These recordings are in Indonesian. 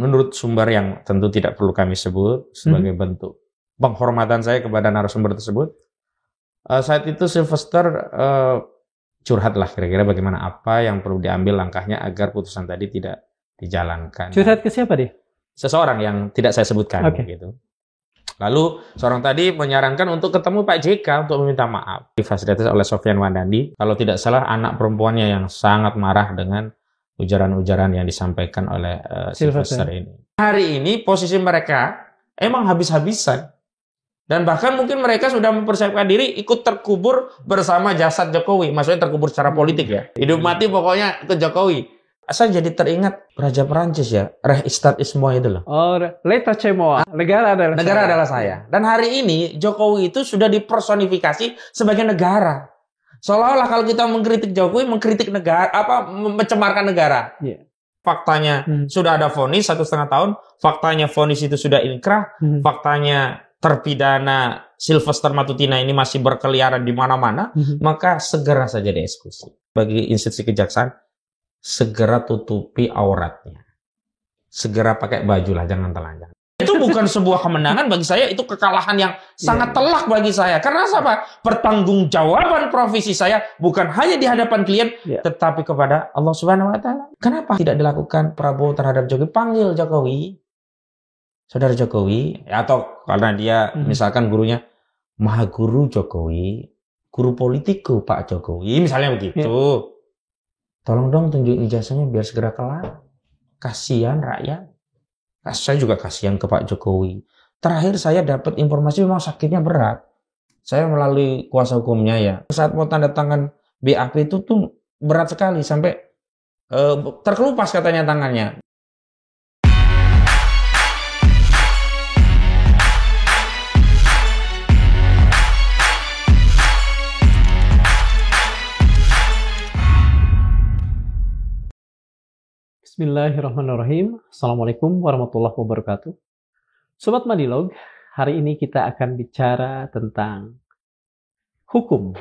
menurut sumber yang tentu tidak perlu kami sebut sebagai bentuk penghormatan saya kepada narasumber tersebut, saat itu Sylvester curhatlah kira-kira bagaimana apa yang perlu diambil langkahnya agar putusan tadi tidak dijalankan. Curhat ke siapa dia? Seseorang yang tidak saya sebutkan gitu. Lalu seorang tadi menyarankan untuk ketemu Pak JK untuk meminta maaf. Difasilitasi oleh Sofyan Wandandi, kalau tidak salah anak perempuannya yang sangat marah dengan ujaran-ujaran yang disampaikan oleh Sylvester ini. Hari ini posisi mereka emang habis-habisan. Dan bahkan mungkin mereka sudah mempersiapkan diri ikut terkubur bersama jasad Jokowi. Maksudnya terkubur secara politik ya. Hidup mati pokoknya ke Jokowi. Saya jadi teringat Raja Perancis ya. Reich ist moi itu loh. Oh, l'État c'est moi. Negara adalah saya. Dan hari ini Jokowi itu sudah dipersonifikasi sebagai negara. Seolah-olah kalau kita mengkritik Jokowi, mengkritik negara, mencemarkan negara. Yeah. Faktanya sudah ada vonis 1,5 tahun. Faktanya vonis itu sudah inkrah. Faktanya terpidana Sylvester Matutina ini masih berkeliaran di mana-mana, maka segera saja dieksekusi. Bagi institusi kejaksaan, segera tutupi auratnya. Segera pakai baju lah, jangan telanjang. Itu bukan sebuah kemenangan bagi saya, itu kekalahan yang sangat telak bagi saya. Karena apa? Pertanggungjawaban profesi saya bukan hanya di hadapan klien, tetapi kepada Allah Subhanahu wa Ta'ala. Kenapa tidak dilakukan Prabowo terhadap Jokowi? Panggil Jokowi. Saudara Jokowi, atau karena dia misalkan gurunya Maha Guru Jokowi, guru politikku Pak Jokowi, misalnya begitu. Tolong dong tunjukin ijazahnya biar segera kelar. Kasihan rakyat. Saya juga kasihan ke Pak Jokowi. Terakhir saya dapat informasi memang sakitnya berat. Saya melalui kuasa hukumnya ya. Saat mau tanda tangan BAP itu tuh berat sekali sampai terkelupas katanya tangannya. Bismillahirrahmanirrahim. Assalamualaikum warahmatullahi wabarakatuh. Sobat Madilog, hari ini kita akan bicara tentang hukum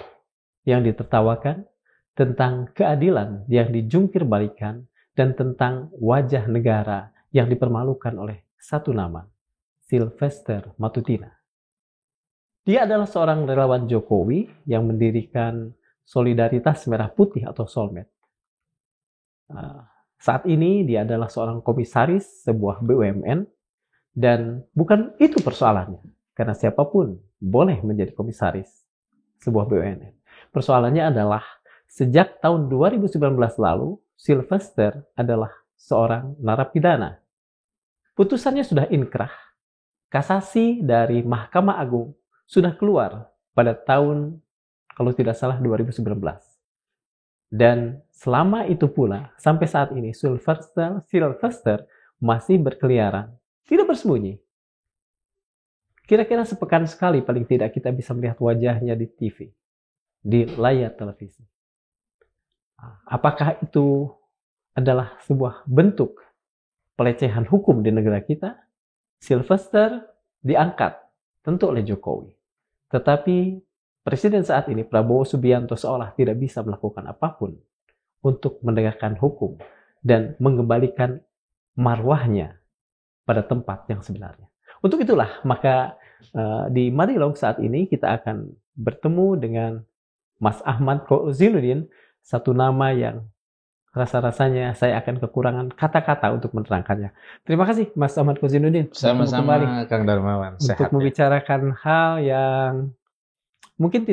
yang ditertawakan, tentang keadilan yang dijungkir balikan, dan tentang wajah negara yang dipermalukan oleh satu nama, Sylvester Matutina. Dia adalah seorang relawan Jokowi yang mendirikan Solidaritas Merah Putih atau Solmed. Saat ini dia adalah seorang komisaris sebuah BUMN dan bukan itu persoalannya. Karena siapapun boleh menjadi komisaris sebuah BUMN. Persoalannya adalah sejak tahun 2019 lalu, Sylvester adalah seorang narapidana. Putusannya sudah inkrah. Kasasi dari Mahkamah Agung sudah keluar pada tahun, kalau tidak salah, 2019. Dan selama itu pula, sampai saat ini, Sylvester masih berkeliaran, tidak bersembunyi. Kira-kira sepekan sekali paling tidak kita bisa melihat wajahnya di TV, di layar televisi. Apakah itu adalah sebuah bentuk pelecehan hukum di negara kita? Sylvester diangkat tentu oleh Jokowi. Tetapi Presiden saat ini, Prabowo Subianto, seolah tidak bisa melakukan apapun untuk menegakkan hukum dan mengembalikan marwahnya pada tempat yang sebenarnya. Untuk itulah, maka di Madilog saat ini kita akan bertemu dengan Mas Ahmad Kozinuddin, satu nama yang rasa-rasanya saya akan kekurangan kata-kata untuk menerangkannya. Terima kasih Mas Ahmad Kozinuddin. Sama-sama Kang Darmawan. Untuk membicarakan hal yang mungkin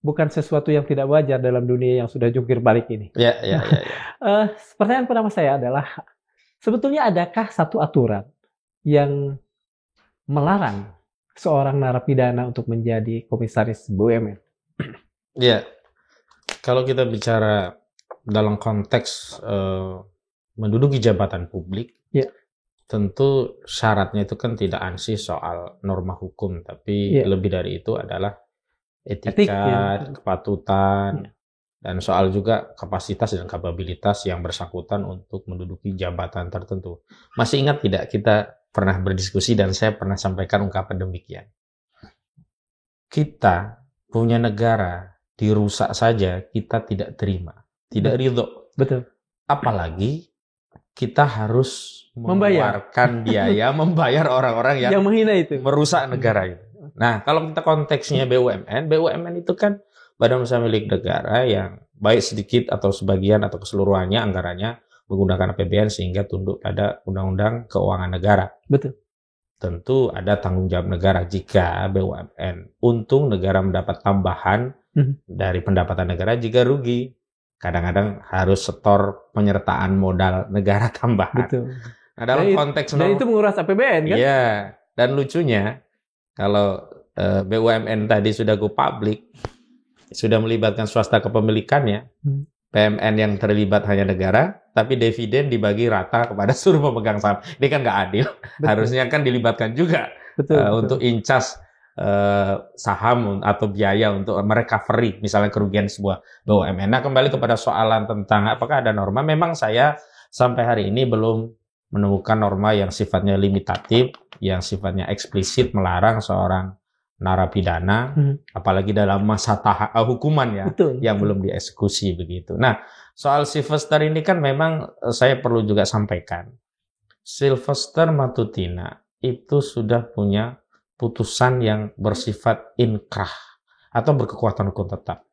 bukan sesuatu yang tidak wajar dalam dunia yang sudah jungkir balik ini. Ya. Pertanyaan pertama saya adalah, sebetulnya adakah satu aturan yang melarang seorang narapidana untuk menjadi komisaris BUMN? Ya, kalau kita bicara dalam konteks menduduki jabatan publik, tentu syaratnya itu kan tidak ansih soal norma hukum, tapi lebih dari itu adalah etika, kepatutan, dan soal juga kapasitas dan kapabilitas yang bersangkutan untuk menduduki jabatan tertentu. Masih ingat tidak kita pernah berdiskusi dan saya pernah sampaikan ungkapan demikian. Kita punya negara dirusak saja kita tidak terima, tidak ridho. Betul. Apalagi kita harus mengeluarkan biaya membayar orang-orang yang menghina itu, merusak negara itu. Nah, kalau kita konteksnya BUMN itu kan badan usaha milik negara yang baik sedikit atau sebagian atau keseluruhannya anggarannya menggunakan APBN sehingga tunduk pada Undang-Undang Keuangan Negara. Betul. Tentu ada tanggung jawab negara jika BUMN untung, negara mendapat tambahan dari pendapatan negara. Jika rugi, kadang-kadang harus setor penyertaan modal negara tambahan. Betul. Nah, dalam konteks dan itu menguras APBN kan? Iya. Dan lucunya kalau BUMN tadi sudah go public, sudah melibatkan swasta kepemilikannya, PMN yang terlibat hanya negara, tapi dividen dibagi rata kepada seluruh pemegang saham. Ini kan nggak adil. Betul. Harusnya kan dilibatkan juga betul. Untuk incas saham atau biaya untuk merecovery misalnya kerugian sebuah BUMN. Nah, kembali kepada soalan tentang apakah ada norma, memang saya sampai hari ini belum menemukan norma yang sifatnya limitatif, yang sifatnya eksplisit melarang seorang narapidana, apalagi dalam masa hukuman ya, betul, yang belum dieksekusi begitu. Nah, soal Sylvester ini kan memang saya perlu juga sampaikan. Sylvester Matutina itu sudah punya putusan yang bersifat inkrah atau berkekuatan hukum tetap.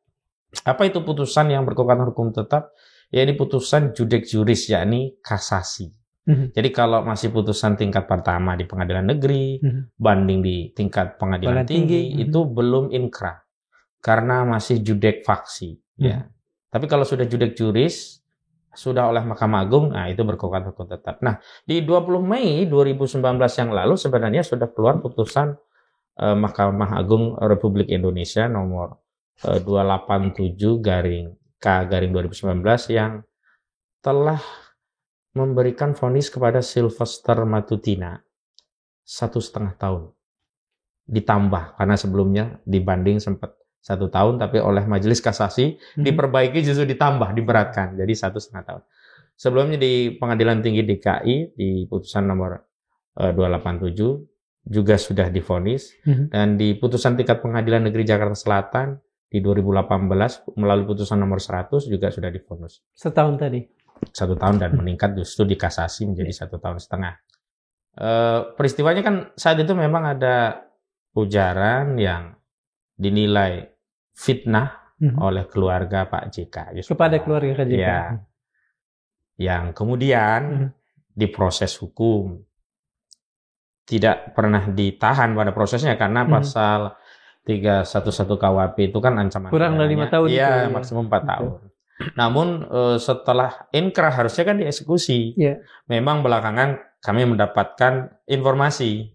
Apa itu putusan yang berkekuatan hukum tetap? Ya, ini putusan judek juris, yakni kasasi. Jadi kalau masih putusan tingkat pertama di pengadilan negeri, banding di tingkat pengadilan tinggi, itu belum inkrah karena masih judek faksi. Ya. Tapi kalau sudah judek juris, sudah oleh Mahkamah Agung, nah itu berkekuatan hukum tetap. Nah, di 20 Mei 2019 yang lalu sebenarnya sudah keluar putusan Mahkamah Agung Republik Indonesia nomor 287/K/2019 yang telah memberikan vonis kepada Sylvester Matutina 1,5 tahun. Ditambah, karena sebelumnya dibanding sempat 1 tahun, tapi oleh Majelis Kasasi diperbaiki justru ditambah, diberatkan, jadi 1,5 tahun. Sebelumnya di Pengadilan Tinggi DKI, di putusan nomor 287, juga sudah divonis, dan di putusan tingkat Pengadilan Negeri Jakarta Selatan, di 2018, melalui putusan nomor 100, juga sudah divonis. Setahun tadi? 1 tahun dan meningkat justru dikasasi menjadi 1,5 tahun. Peristiwanya kan saat itu memang ada ujaran yang dinilai fitnah oleh keluarga Pak JK. Kepada keluarga JK. Ya, yang kemudian diproses hukum. Tidak pernah ditahan pada prosesnya karena pasal 311 KUHP itu kan ancaman kurang dari 5 tahun. Iya, maksimum 4 tahun. Namun setelah inkrah harusnya kan dieksekusi. Memang belakangan kami mendapatkan informasi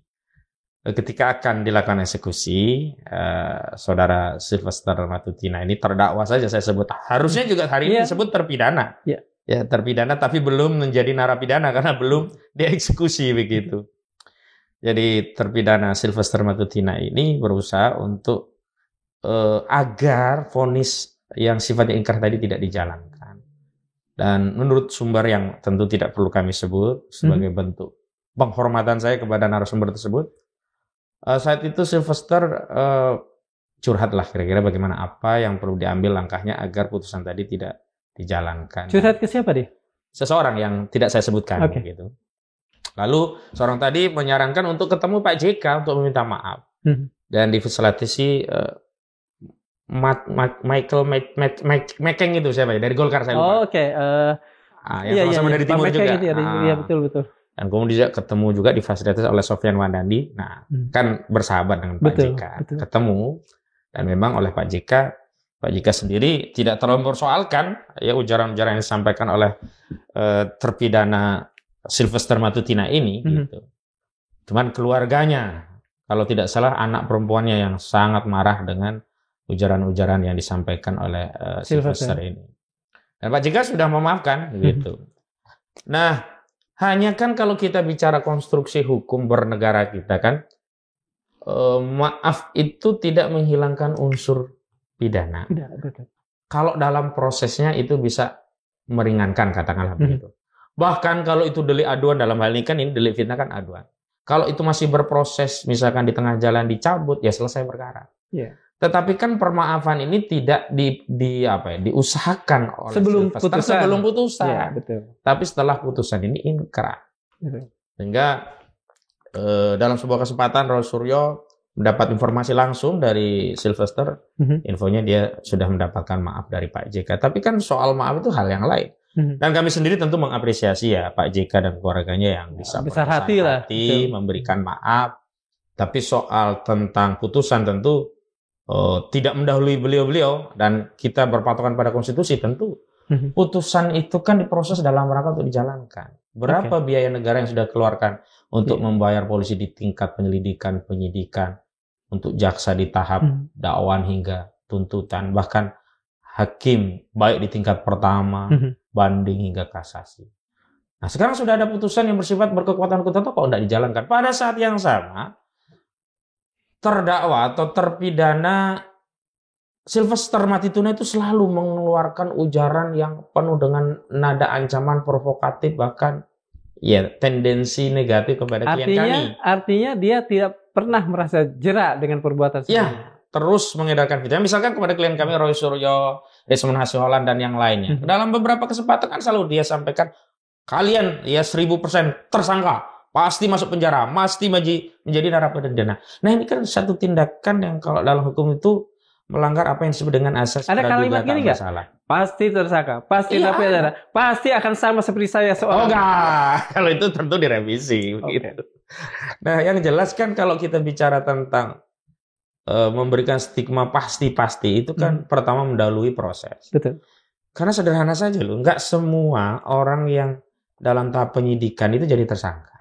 ketika akan dilakukan eksekusi, saudara Sylvester Matutina ini terdakwa saja saya sebut. Harusnya juga hari ini disebut terpidana. Ya, terpidana tapi belum menjadi narapidana karena belum dieksekusi begitu. Jadi terpidana Sylvester Matutina ini berusaha untuk agar vonis yang sifatnya inkrah tadi tidak dijalankan. Dan menurut sumber yang tentu tidak perlu kami sebut sebagai bentuk penghormatan saya kepada narasumber tersebut, saat itu Sylvester curhatlah kira-kira bagaimana apa yang perlu diambil langkahnya agar putusan tadi tidak dijalankan. Curhat ke siapa dia? Seseorang yang tidak saya sebutkan. Gitu. Lalu seorang tadi menyarankan untuk ketemu Pak JK untuk meminta maaf. Dan difasilitasi Michael Mekeng itu siapa ya? Dari Golkar saya lupa. Yang sama-sama dari Timur juga. Iya, betul. Dan kemudian ketemu juga difasilitasi oleh Sofyan Wandandi. Nah, kan bersahabat dengan Pak JK. Ketemu, dan memang oleh Pak JK sendiri tidak terlalu mempersoalkan ya ujaran-ujaran yang disampaikan oleh terpidana Sylvester Matutina ini. Gitu. Cuman keluarganya, kalau tidak salah anak perempuannya yang sangat marah dengan ujaran-ujaran yang disampaikan oleh Sylvester ini. Dan Pak JK sudah memaafkan, gitu. Nah, hanya kan kalau kita bicara konstruksi hukum bernegara kita kan, maaf itu tidak menghilangkan unsur pidana. Kalau dalam prosesnya itu bisa meringankan, katakanlah begitu. Bahkan kalau itu delik aduan, dalam hal ini kan ini delik fitnah kan aduan. Kalau itu masih berproses, misalkan di tengah jalan dicabut, ya selesai perkara. Tetapi kan permaafan ini tidak diusahakan oleh sebelum putusan. Ya, betul. Tapi setelah putusan ini inkrah. Sehingga dalam sebuah kesempatan Roy Suryo mendapat informasi langsung dari Sylvester. Infonya dia sudah mendapatkan maaf dari Pak JK. Tapi kan soal maaf itu hal yang lain. Dan kami sendiri tentu mengapresiasi ya Pak JK dan keluarganya yang bisa besar hati memberikan maaf. Tapi soal tentang putusan tentu tidak mendahului beliau-beliau, dan kita berpatokan pada konstitusi tentu. Putusan itu kan diproses dalam rangka untuk dijalankan. Berapa biaya negara yang sudah keluarkan untuk membayar polisi di tingkat penyelidikan, penyidikan, untuk jaksa di tahap dakwaan hingga tuntutan, bahkan hakim baik di tingkat pertama, banding hingga kasasi. Nah, sekarang sudah ada putusan yang bersifat berkekuatan hukum tetap kok tidak dijalankan. Pada saat yang sama, terdakwa atau terpidana Sylvester Matituna itu selalu mengeluarkan ujaran yang penuh dengan nada ancaman provokatif, bahkan ya tendensi negatif kepada klien kami. Artinya dia tidak pernah merasa jerak dengan perbuatan sebelumnya. Terus mengedarkan fitnah. Misalkan kepada klien kami Roy Suryo, Desmond Hasiholan dan yang lainnya. Dalam beberapa kesempatan kan selalu dia sampaikan, kalian ya 1000% tersangka, pasti masuk penjara, pasti menjadi narapidana. Nah, ini kan satu tindakan yang kalau dalam hukum itu melanggar apa yang disebut dengan asas praduga tak bersalah. Pasti tersangka, pasti narapidana, pasti akan sama seperti saya seorang. Oh enggak, kalau itu tentu direvisi begitu. Nah, yang jelas kan kalau kita bicara tentang memberikan stigma pasti itu kan pertama mendahului proses. Betul. Karena sederhana saja loh, enggak semua orang yang dalam tahap penyidikan itu jadi tersangka.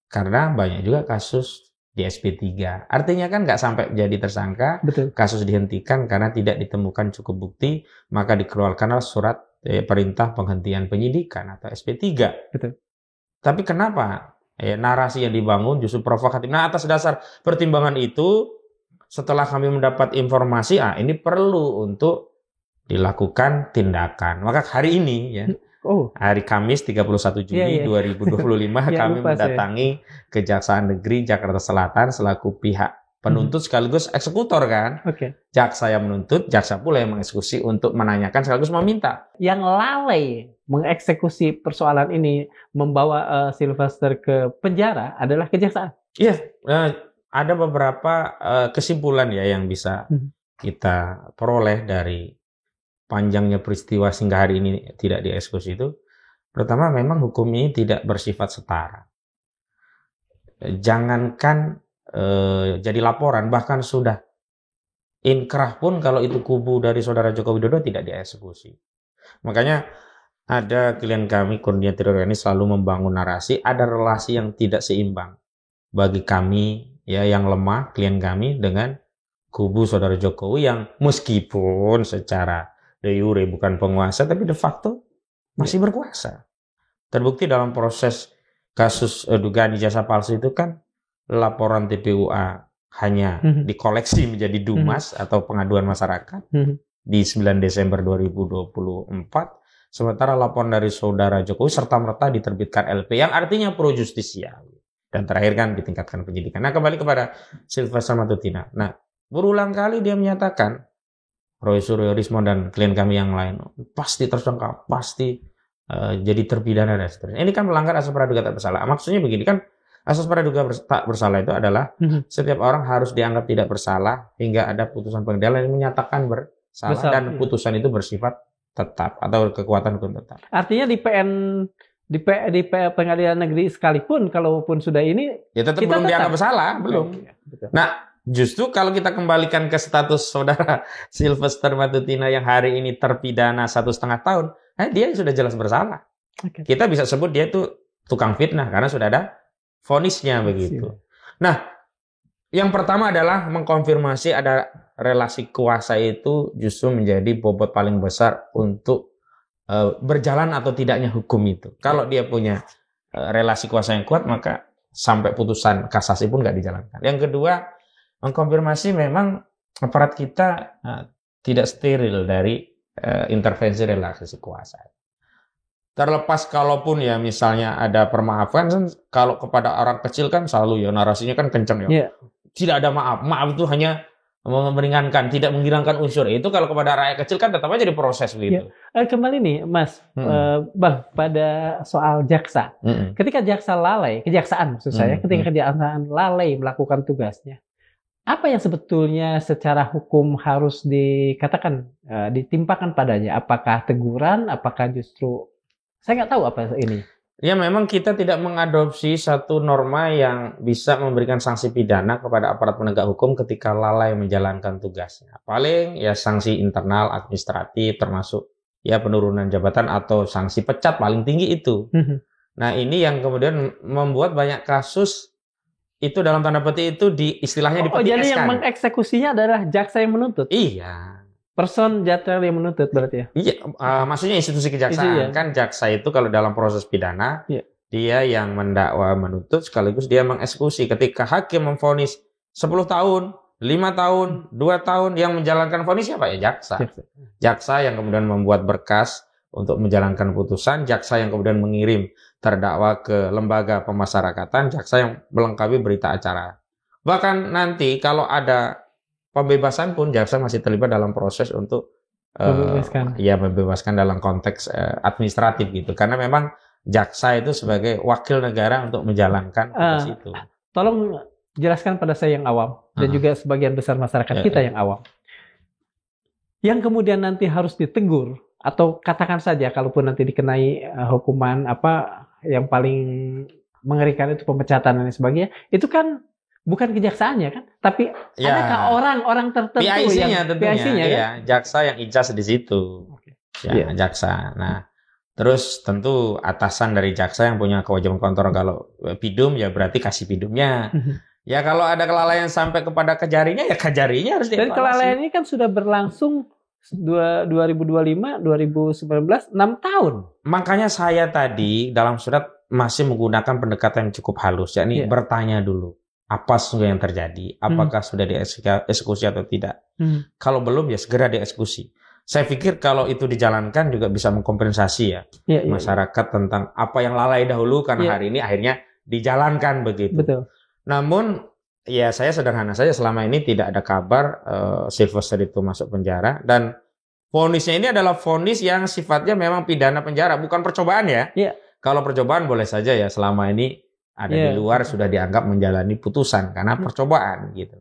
Karena banyak juga kasus di SP3. Artinya kan nggak sampai jadi tersangka, kasus dihentikan karena tidak ditemukan cukup bukti, maka dikeluarkanlah surat perintah penghentian penyidikan atau SP3. Betul. Tapi kenapa narasi yang dibangun justru provokatif? Nah, atas dasar pertimbangan itu, setelah kami mendapat informasi, ini perlu untuk dilakukan tindakan. Maka hari ini ya, hari Kamis 31 Juni 2025 kami mendatangi Kejaksaan Negeri Jakarta Selatan selaku pihak penuntut sekaligus eksekutor kan. Jaksa yang menuntut, jaksa pula yang mengeksekusi untuk menanyakan sekaligus meminta. Yang lalai mengeksekusi persoalan ini membawa Sylvester ke penjara adalah kejaksaan. Iya, ada beberapa kesimpulan ya yang bisa kita peroleh dari panjangnya peristiwa sehingga hari ini tidak dieksekusi itu. Pertama, memang hukum ini tidak bersifat setara. Jangankan jadi laporan, bahkan sudah inkrah pun kalau itu kubu dari saudara Joko Widodo tidak dieksekusi. Makanya ada klien kami, koordinator ini selalu membangun narasi, ada relasi yang tidak seimbang bagi kami ya yang lemah, klien kami dengan kubu saudara Jokowi yang meskipun secara de jure bukan penguasa, tapi de facto masih berkuasa. Terbukti dalam proses kasus dugaan ijazah palsu itu kan laporan TPUA hanya dikoleksi menjadi Dumas atau pengaduan masyarakat di 9 Desember 2024. Sementara laporan dari saudara Jokowi serta-merta diterbitkan LP yang artinya pro justisia. Dan terakhir kan ditingkatkan penyidikan. Nah, kembali kepada Sylvester Matituna. Nah, berulang kali dia menyatakan Roy Suryo, Rismon, dan klien kami yang lain pasti tersangka, pasti jadi terpidana dan seterusnya. Ini kan melanggar asas praduga tak bersalah. Maksudnya begini kan, asas praduga tak bersalah itu adalah setiap orang harus dianggap tidak bersalah hingga ada putusan pengadilan yang menyatakan bersalah dan putusan itu bersifat tetap atau kekuatan hukum tetap. Artinya di pengadilan negeri sekalipun kalaupun sudah ini ya tetap belum dianggap bersalah, belum. Nah, justru kalau kita kembalikan ke status saudara Sylvester Matituna yang hari ini terpidana 1,5 tahun, dia sudah jelas bersalah. Kita bisa sebut dia itu tukang fitnah karena sudah ada vonisnya begitu. Nah, yang pertama adalah mengkonfirmasi ada relasi kuasa itu justru menjadi bobot paling besar untuk berjalan atau tidaknya hukum itu. Kalau dia punya relasi kuasa yang kuat, maka sampai putusan kasasi pun nggak dijalankan. Yang kedua, mengkonfirmasi memang aparat kita tidak steril dari intervensi relasi kuasa. Terlepas kalaupun ya misalnya ada permaafan, kalau kepada orang kecil kan selalu ya narasinya kan kencang ya. Tidak ada maaf. Maaf itu hanya meringankan, tidak menghilangkan unsur. Itu kalau kepada rakyat kecil kan tetap aja diproses begitu. Ya. Kembali nih, Mas, Bang, pada soal jaksa. Ketika jaksa lalai, kejaksaan maksud saya, ketika kejaksaan lalai melakukan tugasnya, apa yang sebetulnya secara hukum harus dikatakan, ditimpakan padanya? Apakah teguran? Apakah justru saya nggak tahu apa ini? Ya memang kita tidak mengadopsi satu norma yang bisa memberikan sanksi pidana kepada aparat penegak hukum ketika lalai menjalankan tugasnya. Paling ya sanksi internal administratif termasuk ya penurunan jabatan atau sanksi pecat paling tinggi itu. Nah ini yang kemudian membuat banyak kasus itu dalam tanda petik itu istilahnya dipetieskan. Jadi yang mengeksekusinya adalah jaksa yang menuntut? Iya. Person jaksa yang menuntut berarti ya? Iya, maksudnya institusi kejaksaan. Kan jaksa itu kalau dalam proses pidana, dia yang mendakwa menuntut sekaligus dia mengeksekusi. Ketika hakim memvonis 10 tahun, 5 tahun, 2 tahun, yang menjalankan vonis siapa? Ya jaksa. Jaksa yang kemudian membuat berkas untuk menjalankan putusan, jaksa yang kemudian mengirim terdakwa ke lembaga pemasyarakatan, jaksa yang melengkapi berita acara. Bahkan nanti kalau ada pembebasan pun jaksa masih terlibat dalam proses untuk membebaskan dalam konteks administratif gitu. Karena memang jaksa itu sebagai wakil negara untuk menjalankan tugas itu. Tolong jelaskan pada saya yang awam dan juga sebagian besar masyarakat kita yang awam. Yang kemudian nanti harus ditegur atau katakan saja kalaupun nanti dikenai hukuman apa yang paling mengerikan itu pemecatan dan sebagainya, itu kan bukan kejaksaannya kan, tapi adakah orang-orang tertentu yang PIC-nya kan? Ya, jaksa yang ijaz di situ. Jaksa. Nah, terus tentu atasan dari jaksa yang punya kewajiban kontrol. Kalau pidum ya berarti kasih pidumnya. Ya kalau ada kelalaian sampai kepada kejarinya ya kejarinya harus dievaluasi. Dan kelalaian ini kan sudah berlangsung 2025, 2019, 6 tahun. Makanya saya tadi dalam surat masih menggunakan pendekatan yang cukup halus, yakni bertanya dulu. Apa sesungguhnya yang terjadi? Apakah sudah dieksekusi atau tidak? Kalau belum ya segera dieksekusi. Saya pikir kalau itu dijalankan juga bisa mengkompensasi masyarakat tentang apa yang lalai dahulu karena hari ini akhirnya dijalankan begitu. Betul. Namun ya saya sederhana saja, selama ini tidak ada kabar Sylvester itu masuk penjara dan vonisnya ini adalah vonis yang sifatnya memang pidana penjara, bukan percobaan ya. Kalau percobaan boleh saja ya, selama ini ada di luar sudah dianggap menjalani putusan karena percobaan gitu.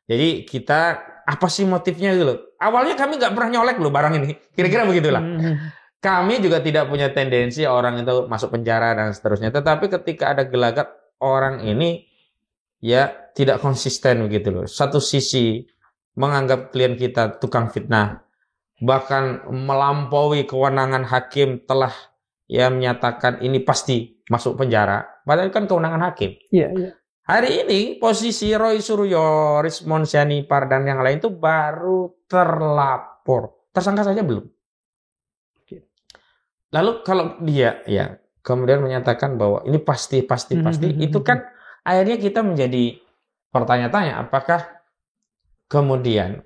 Jadi kita apa sih motifnya gitu loh. Awalnya kami nggak pernah nyolek loh barang ini. Kira-kira begitulah. Kami juga tidak punya tendensi orang itu masuk penjara dan seterusnya. Tetapi ketika ada gelagat orang ini ya tidak konsisten begitu loh. Satu sisi menganggap klien kita tukang fitnah, bahkan melampaui kewenangan hakim telah menyatakan ini pasti masuk penjara, padahal kan kewenangan hakim. Hari ini posisi Roy Suryo, Rismon Sianipar dan yang lain itu baru terlapor, tersangka saja belum. Lalu kalau dia kemudian menyatakan bahwa ini pasti, itu kan akhirnya kita menjadi pertanyaan-tanya apakah kemudian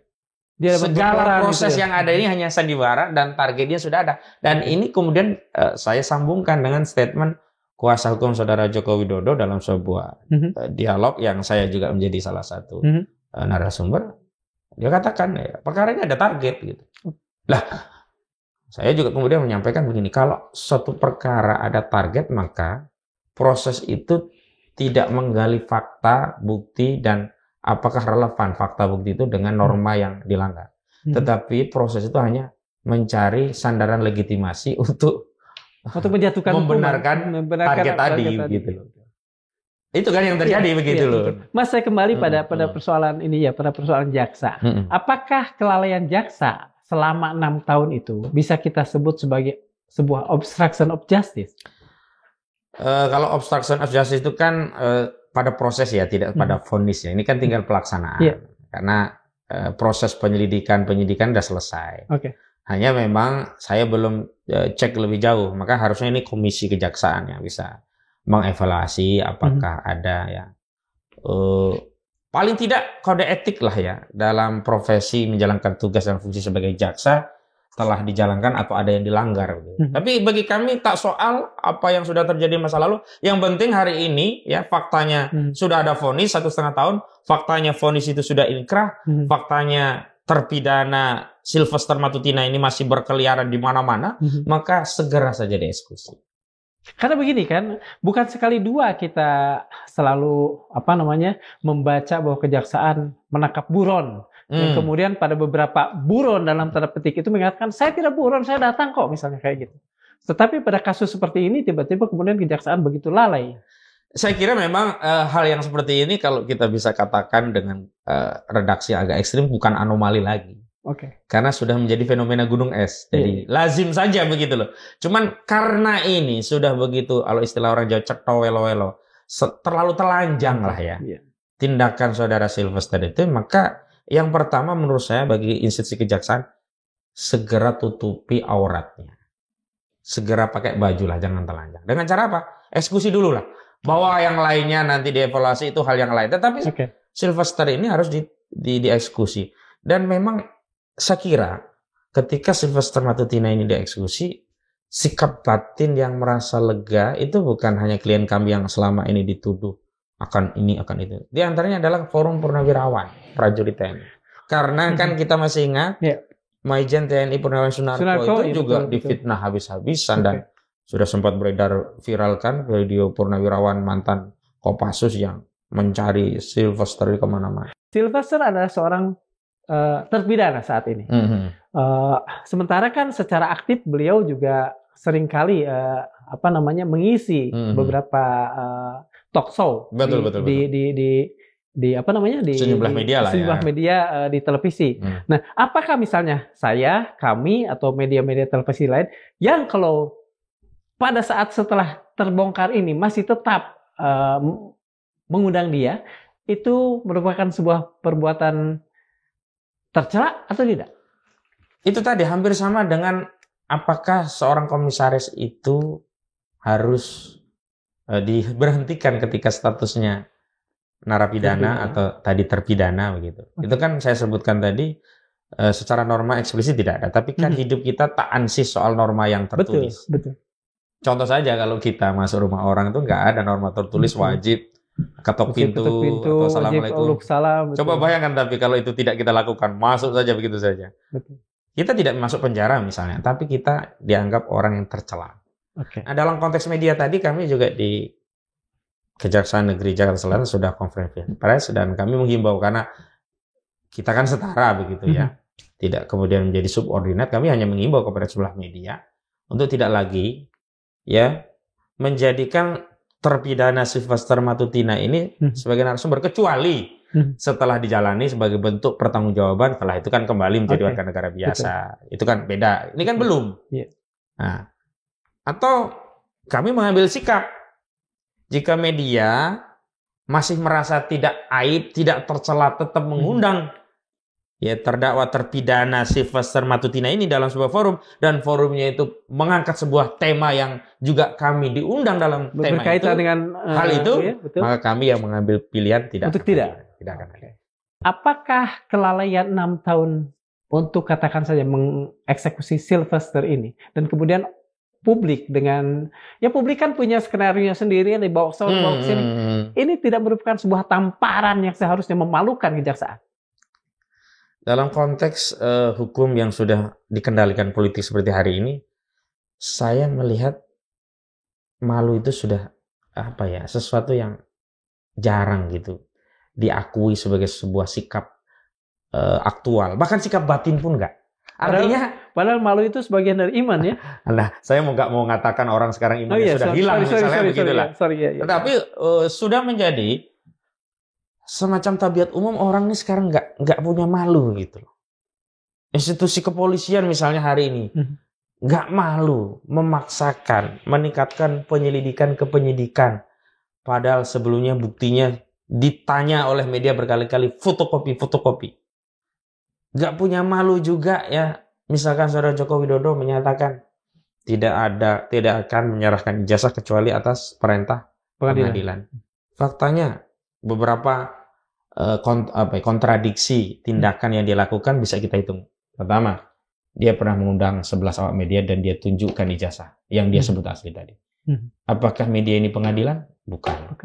segala proses yang ada ini hanya sandiwara dan targetnya sudah ada. Dan ini kemudian saya sambungkan dengan statement kuasa hukum saudara Joko Widodo dalam sebuah dialog yang saya juga menjadi salah satu narasumber. Dia katakan perkara ini ada target gitu. Lah, saya juga kemudian menyampaikan begini, kalau suatu perkara ada target maka proses itu tidak menggali fakta, bukti dan apakah relevan fakta bukti itu dengan norma yang dilanggar. Tetapi proses itu hanya mencari sandaran legitimasi untuk menjatuhkan membenarkan target tadi gitu loh. Itu kan yang terjadi begitu loh. Mas, saya kembali pada persoalan ini pada persoalan jaksa. Apakah kelalaian jaksa selama 6 tahun itu bisa kita sebut sebagai sebuah obstruction of justice? Kalau obstruction of justice itu kan pada proses ya, tidak pada vonis ya. Ini kan tinggal pelaksanaan. Karena proses penyidikan sudah selesai. Hanya memang saya belum cek lebih jauh, maka harusnya ini komisi kejaksaan yang bisa mengevaluasi apakah ada paling tidak kode etik lah ya dalam profesi menjalankan tugas dan fungsi sebagai jaksa. telah dijalankan atau ada yang dilanggar. Tapi bagi kami tak soal apa yang sudah terjadi masa lalu. Yang penting hari ini ya faktanya sudah ada vonis 1,5 tahun. Faktanya vonis itu sudah inkrah. Faktanya terpidana Sylvester Matutina ini masih berkeliaran di mana-mana. Maka segera saja dieksekusi. Karena begini kan, bukan sekali dua kita selalu membaca bahwa kejaksaan menangkap buron. Yang kemudian pada beberapa buron dalam tanda petik itu mengatakan saya tidak buron, saya datang kok, misalnya kayak gitu. Tetapi pada kasus seperti ini tiba-tiba kemudian kejaksaan begitu lalai. Saya kira memang hal yang seperti ini kalau kita bisa katakan dengan redaksi agak ekstrim bukan anomali lagi. Oke. Karena sudah menjadi fenomena gunung es. Jadi lazim saja begitu loh. Cuman karena ini sudah begitu, kalau istilah orang Jawa cetha welo-welo, terlalu telanjang lah ya. Tindakan saudara Sylvester itu, maka yang pertama menurut saya bagi institusi kejaksaan, segera tutupi auratnya. Segera pakai baju lah, jangan telanjang. Dengan cara apa? Eksekusi dulu lah. Bahwa yang lainnya nanti dievaluasi itu hal yang lain. Tetapi Sylvester ini harus dieksekusi. Dan memang saya kira ketika Sylvester Matutina ini dieksekusi, sikap batin yang merasa lega itu bukan hanya klien kami yang selama ini dituduh akan ini, akan itu. Di antaranya adalah Forum Purnawirawan Prajurit TNI. Karena kan kita masih ingat, Maijen TNI Purnawirawan Sunarko itu juga difitnah habis-habisan dan sudah sempat beredar viral kan video Purnawirawan mantan Kopassus yang mencari Sylvester di kemana-mana. Sylvester adalah seorang terpidana saat ini. Sementara kan secara aktif beliau juga seringkali mengisi beberapa talk show di sejumlah media lah sejumlah media di televisi. Nah, apakah misalnya kami atau media-media televisi lain yang kalau pada saat setelah terbongkar ini masih tetap mengundang dia, itu merupakan sebuah perbuatan tercela atau tidak? Itu tadi hampir sama dengan apakah seorang komisaris itu harus diberhentikan ketika statusnya narapidana atau tadi terpidana begitu. Itu kan saya sebutkan tadi secara norma eksplisit tidak ada, tapi kan hidup kita tak ansih soal norma yang tertulis. Betul. Contoh saja kalau kita masuk rumah orang itu nggak ada norma tertulis wajib ketok pintu atau assalamualaikum. Salam, coba bayangkan tapi kalau itu tidak kita lakukan, masuk saja begitu saja. Betul. Kita tidak masuk penjara misalnya, tapi kita dianggap orang yang tercela. Nah, dalam konteks media tadi kami juga di Kejaksaan Negeri Jakarta Selatan sudah konferensi pers dan kami menghimbau karena kita kan setara begitu ya. Tidak kemudian menjadi subordinat, kami hanya menghimbau kepada sebelah media untuk tidak lagi ya menjadikan terpidana Sylvester Matutina ini sebagai narasumber, kecuali setelah dijalani sebagai bentuk pertanggungjawaban, setelah itu kan kembali menjadi warga negara biasa. Itu kan beda. Ini kan belum. Nah, atau kami mengambil sikap jika media masih merasa tidak aib, tidak tercela, tetap mengundang ya terdakwa terpidana Sylvester Matutina ini dalam sebuah forum, dan forumnya itu mengangkat sebuah tema yang juga kami diundang dalam tema itu, dengan hal itu, maka kami yang mengambil pilihan untuk tidak akan. Apakah kelalaian 6 tahun untuk katakan saja mengeksekusi Sylvester ini dan kemudian publik kan punya skenario sendiri yang dibawa ke sini, ini tidak merupakan sebuah tamparan yang seharusnya memalukan kejaksaan? Dalam konteks hukum yang sudah dikendalikan politik seperti hari ini, saya melihat malu itu sudah sesuatu yang jarang gitu diakui sebagai sebuah sikap aktual, bahkan sikap batin pun enggak. Artinya padahal malu itu sebagian dari iman ya. Nah, saya nggak mau mengatakan orang sekarang imannya sudah hilang misalnya begitulah. Tetapi sudah menjadi semacam tabiat umum, orang ini sekarang nggak punya malu gitu loh. Institusi kepolisian misalnya hari ini nggak malu memaksakan meningkatkan penyelidikan ke penyidikan, padahal sebelumnya buktinya ditanya oleh media berkali-kali fotokopi. Nggak punya malu juga ya, misalkan saudara Joko Widodo menyatakan tidak akan menyerahkan ijazah kecuali atas perintah pengadilan. Faktanya beberapa kontradiksi tindakan yang dilakukan bisa kita hitung. Pertama, dia pernah mengundang 11 awak media dan dia tunjukkan ijazah yang dia sebut asli tadi. Apakah media ini pengadilan? Bukan.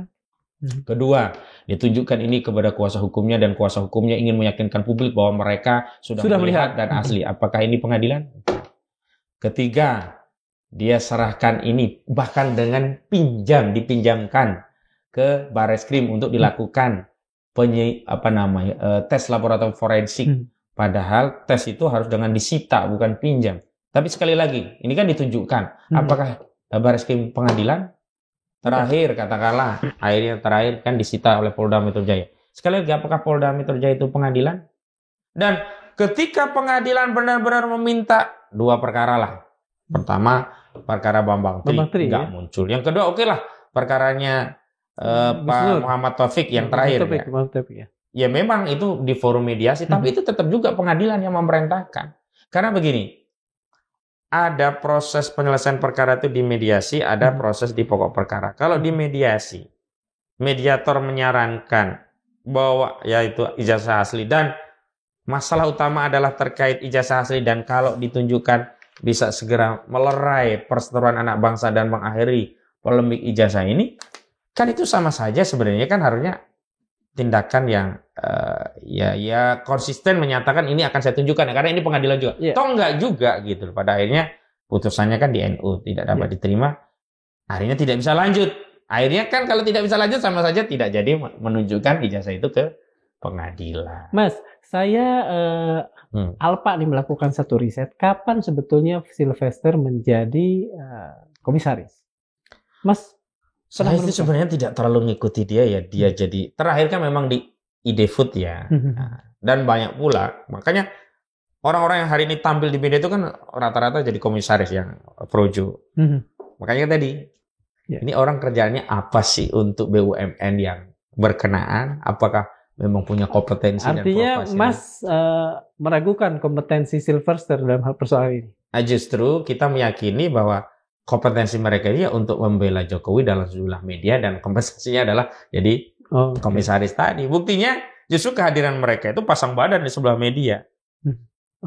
Kedua, dia tunjukkan ini kepada kuasa hukumnya dan kuasa hukumnya ingin meyakinkan publik bahwa mereka sudah melihat dan asli. Apakah ini pengadilan? Ketiga, dia serahkan ini bahkan dengan dipinjamkan ke Bareskrim untuk dilakukan tes laboratorium forensik. Padahal tes itu harus dengan disita bukan pinjam. Tapi sekali lagi, ini kan ditunjukkan. Apakah Bareskrim pengadilan? Terakhir katakanlah, akhirnya terakhir kan disita oleh Polda Metro Jaya. Sekali lagi, apakah Polda Metro Jaya itu pengadilan? Dan ketika pengadilan benar-benar meminta 2 perkara lah. Pertama, perkara Bambang Tri nggak muncul. Yang kedua, oke lah, perkaranya Pak Muhammad Taufik yang terakhir. Ya memang itu di forum mediasi, tapi itu tetap juga pengadilan yang memerintahkan. Karena begini, ada proses penyelesaian perkara itu di mediasi, ada proses di pokok perkara. Kalau di mediasi, mediator menyarankan bahwa yaitu ijazah asli dan masalah utama adalah terkait ijazah asli dan kalau ditunjukkan bisa segera melerai perseteruan anak bangsa dan mengakhiri polemik ijazah ini, kan itu sama saja sebenarnya kan harusnya tindakan yang ya konsisten menyatakan ini akan saya tunjukkan karena ini pengadilan juga. Toh enggak juga gitu. Pada akhirnya putusannya kan di NU tidak dapat diterima. Akhirnya tidak bisa lanjut. Akhirnya kan kalau tidak bisa lanjut sama saja tidak jadi menunjukkan ijazah itu ke pengadilan. Mas, saya Alpa nih melakukan satu riset. Kapan sebetulnya Sylvester menjadi komisaris? Mas, saya itu sebenarnya tidak terlalu ngikuti dia ya. Dia jadi terakhir kan memang di Idefood ya. Dan banyak pula. Makanya orang-orang yang hari ini tampil di media itu kan rata-rata jadi komisaris yang projo. Makanya tadi ini orang kerjaannya apa sih untuk BUMN yang berkenaan? Apakah memang punya kompetensi dan profesi? Artinya Mas meragukan kompetensi Sylvester dalam hal persoalan ini? Justru kita meyakini bahwa kompetensi mereka ini untuk membela Jokowi dalam sejumlah media dan kompensasinya adalah jadi komisaris tadi. Buktinya justru kehadiran mereka itu pasang badan di sebelah media.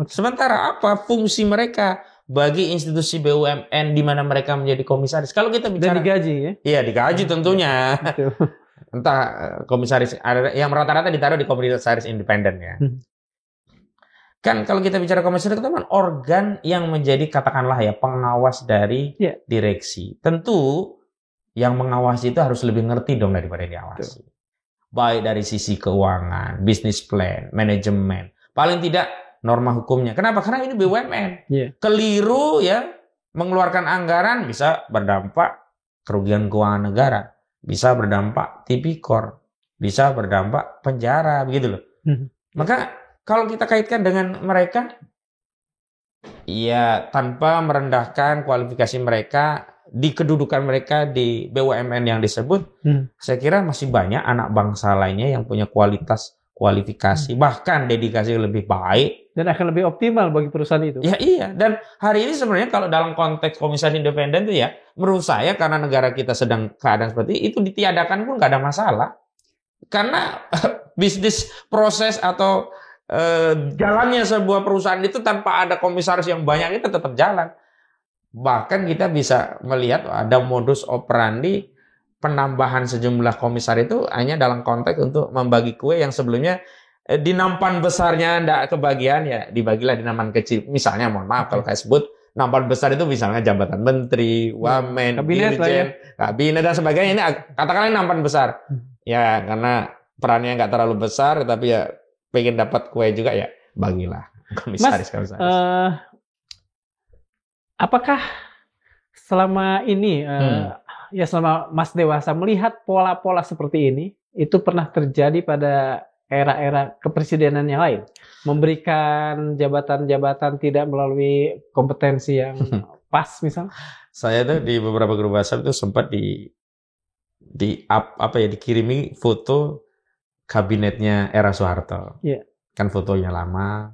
Sementara apa fungsi mereka bagi institusi BUMN di mana mereka menjadi komisaris? Kalau kita bicara dan digaji ya? Iya, digaji tentunya. Entah komisaris yang rata-rata ditaruh di komisaris independen ya. Kan kalau kita bicara komisaris itu kan organ yang menjadi katakanlah ya pengawas dari direksi. Tentu yang mengawasi itu harus lebih ngerti dong daripada yang diawasi. Baik dari sisi keuangan, bisnis plan, manajemen. Paling tidak norma hukumnya. Kenapa? Karena ini BUMN. Keliru ya mengeluarkan anggaran bisa berdampak kerugian keuangan negara. Bisa berdampak tipikor. Bisa berdampak penjara. Begitu loh. Maka kalau kita kaitkan dengan mereka, ya tanpa merendahkan kualifikasi mereka, di kedudukan mereka di BUMN yang disebut, saya kira masih banyak anak bangsa lainnya yang punya kualifikasi, bahkan dedikasi lebih baik. Dan akan lebih optimal bagi perusahaan itu. Ya iya, dan hari ini sebenarnya kalau dalam konteks komisaris independen itu ya, menurut saya karena negara kita sedang keadaan seperti itu, ditiadakan pun nggak ada masalah. Karena bisnis proses atau jalannya sebuah perusahaan itu tanpa ada komisaris yang banyak itu tetap jalan. Bahkan kita bisa melihat ada modus operandi penambahan sejumlah komisaris itu hanya dalam konteks untuk membagi kue yang sebelumnya di nampan besarnya tidak kebagian ya dibagilah di nampan kecil. Misalnya mohon maaf kalau saya sebut nampan besar itu misalnya jabatan menteri, wamen, dirjen, kabinet dan sebagainya. Ini katakanlah nampan besar. Ya karena perannya nggak terlalu besar tapi ya pengen dapat kue juga ya bagilah komisaris. Apakah selama ini ya selama Mas dewasa melihat pola-pola seperti ini itu pernah terjadi pada era-era kepresidenan yang lain, memberikan jabatan-jabatan tidak melalui kompetensi yang pas misalnya? Saya tuh di beberapa grup WhatsApp itu sempat dikirimi foto kabinetnya era Soeharto. Kan fotonya lama.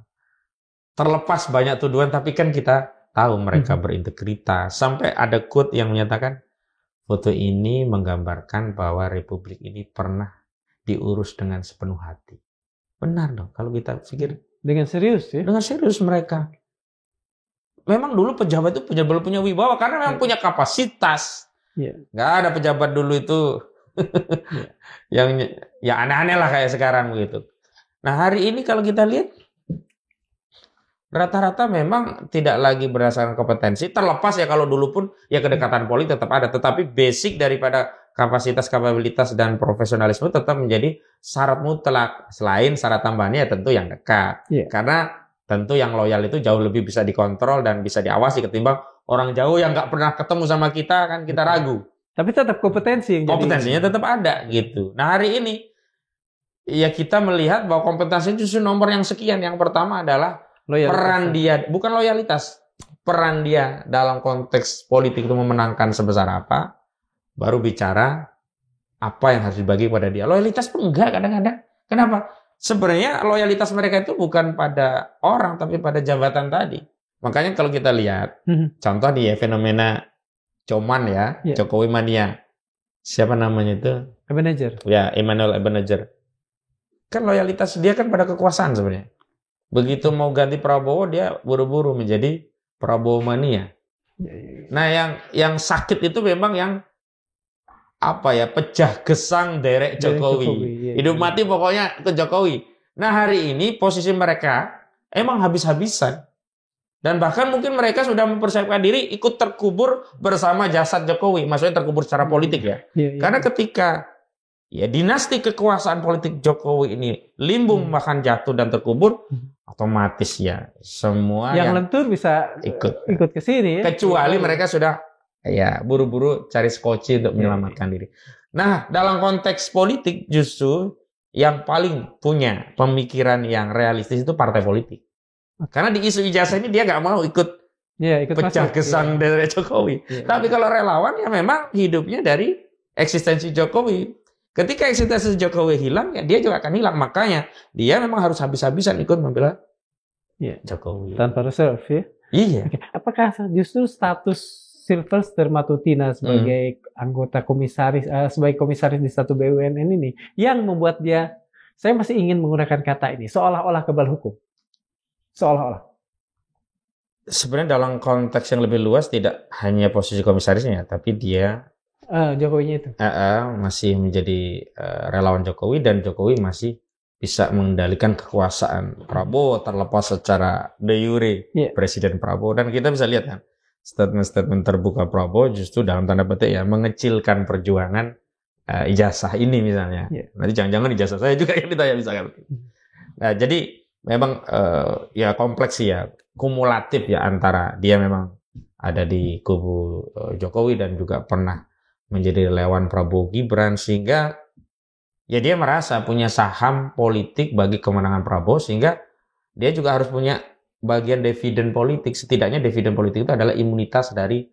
Terlepas banyak tuduhan tapi kan kita tahu mereka berintegritas. Sampai ada quote yang menyatakan foto ini menggambarkan bahwa Republik ini pernah diurus dengan sepenuh hati. Benar dong kalau kita pikir. Dengan serius ya? Dengan serius mereka. memang dulu pejabat itu punya wibawa karena memang punya kapasitas. Nggak ada pejabat dulu itu yang ya aneh-aneh lah kayak sekarang begitu. Nah hari ini kalau kita lihat rata-rata memang tidak lagi berdasarkan kompetensi, terlepas ya kalau dulu pun ya kedekatan politik tetap ada, tetapi basic daripada kapasitas, kapabilitas dan profesionalisme tetap menjadi syarat mutlak. Selain syarat tambahannya ya tentu yang dekat. Karena tentu yang loyal itu jauh lebih bisa dikontrol dan bisa diawasi ketimbang orang jauh yang nggak pernah ketemu sama kita, kan kita ragu. Tapi tetap kompetensinya tetap ada gitu. Nah hari ini ya kita melihat bahwa kompetensi justru nomor yang sekian. Yang pertama adalah peran dia, bukan loyalitas, peran dia dalam konteks politik itu memenangkan sebesar apa, baru bicara apa yang harus dibagi kepada dia. Loyalitas pun enggak kadang-kadang. Kenapa? Sebenarnya loyalitas mereka itu bukan pada orang, tapi pada jabatan tadi. Makanya kalau kita lihat, contoh nih ya, fenomena Coman ya, Jokowi mania. Siapa namanya itu? Ebenezer. Ya, Emmanuel Ebenezer. Kan loyalitas dia kan pada kekuasaan sebenarnya. Begitu mau ganti Prabowo, dia buru-buru menjadi Prabowo mania. Nah, yang sakit itu memang yang pecah gesang derek Jokowi. Hidup mati pokoknya ke Jokowi. Nah, hari ini posisi mereka emang habis-habisan. Dan bahkan mungkin mereka sudah mempersiapkan diri ikut terkubur bersama jasad Jokowi. Maksudnya terkubur secara politik ya. Karena ketika dinasti kekuasaan politik Jokowi ini limbung bahkan jatuh dan terkubur, otomatis ya semua yang lentur bisa ikut ke sini ya. Kecuali mereka sudah buru-buru cari skoci untuk menyelamatkan diri. Nah, dalam konteks politik justru yang paling punya pemikiran yang realistis itu partai politik. Karena di isu ijazah ini dia nggak mau ikut pecah gesang dari Jokowi. Tapi kalau relawan ya memang hidupnya dari eksistensi Jokowi. Ketika eksistensi Jokowi hilang, ya dia juga akan hilang. Makanya dia memang harus habis-habisan ikut membela Jokowi. Tanpa reserve ya? Iya. Oke. Apakah justru status Sylvester Matutina sebagai anggota komisaris, sebagai komisaris di satu BUMN ini yang membuat dia, saya masih ingin menggunakan kata ini, seolah-olah kebal hukum? Seolah-olah. Sebenarnya dalam konteks yang lebih luas tidak hanya posisi komisarisnya, tapi dia Jokowinya itu masih menjadi relawan Jokowi dan Jokowi masih bisa mengendalikan kekuasaan Prabowo terlepas secara de jure Presiden Prabowo. Dan kita bisa lihat kan statement-statement terbuka Prabowo justru dalam tanda petik mengecilkan perjuangan ijazah ini misalnya. Nanti jangan-jangan ijazah saya juga yang ditanya misalkan. Nah jadi memang kompleks sih ya, kumulatif ya antara dia memang ada di kubu Jokowi dan juga pernah menjadi relawan Prabowo Gibran, sehingga ya dia merasa punya saham politik bagi kemenangan Prabowo, sehingga dia juga harus punya bagian dividen politik. Setidaknya dividen politik itu adalah imunitas dari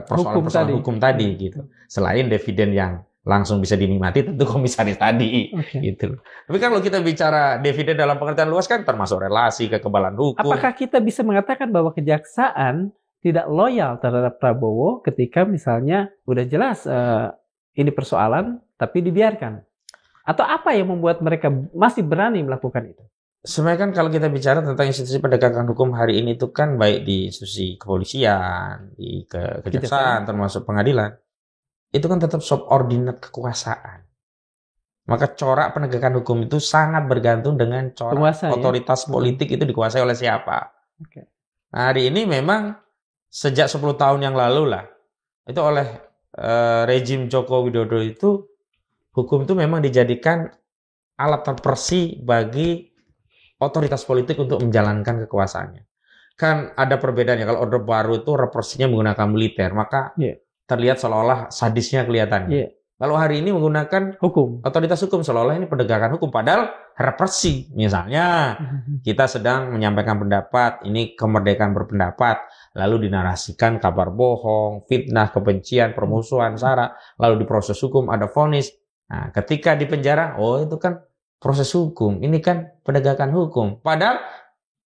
persoalan hukum tadi gitu. Selain dividen yang langsung bisa dinikmati tentu komisaris tadi gitu. Tapi kalau kita bicara dividen dalam pengertian luas kan termasuk relasi, kekebalan hukum. Apakah kita bisa mengatakan bahwa kejaksaan tidak loyal terhadap Prabowo ketika misalnya udah jelas ini persoalan tapi dibiarkan? Atau apa yang membuat mereka masih berani melakukan itu? Sebenarnya kan kalau kita bicara tentang institusi penegakan hukum hari ini itu kan baik di institusi kepolisian, di kejaksaan termasuk pengadilan, itu kan tetap subordinat kekuasaan. Maka corak penegakan hukum itu sangat bergantung dengan corak otoritas politik itu dikuasai oleh siapa. Nah, hari ini memang sejak 10 tahun yang lalu lah, itu oleh rejim Joko Widodo itu, hukum itu memang dijadikan alat represi bagi otoritas politik untuk menjalankan kekuasaannya. Kan ada perbedaannya, kalau Orde Baru itu represinya menggunakan militer, maka terlihat seolah-olah sadisnya kelihatan. Kalau hari ini menggunakan otoritas hukum, seolah-olah ini penegakan hukum, padahal represi. Misalnya kita sedang menyampaikan pendapat, ini kemerdekaan berpendapat, lalu dinarasikan kabar bohong, fitnah, kebencian, permusuhan, sara, lalu diproses hukum, ada vonis. Nah, ketika di penjara, itu kan proses hukum, ini kan penegakan hukum. Padahal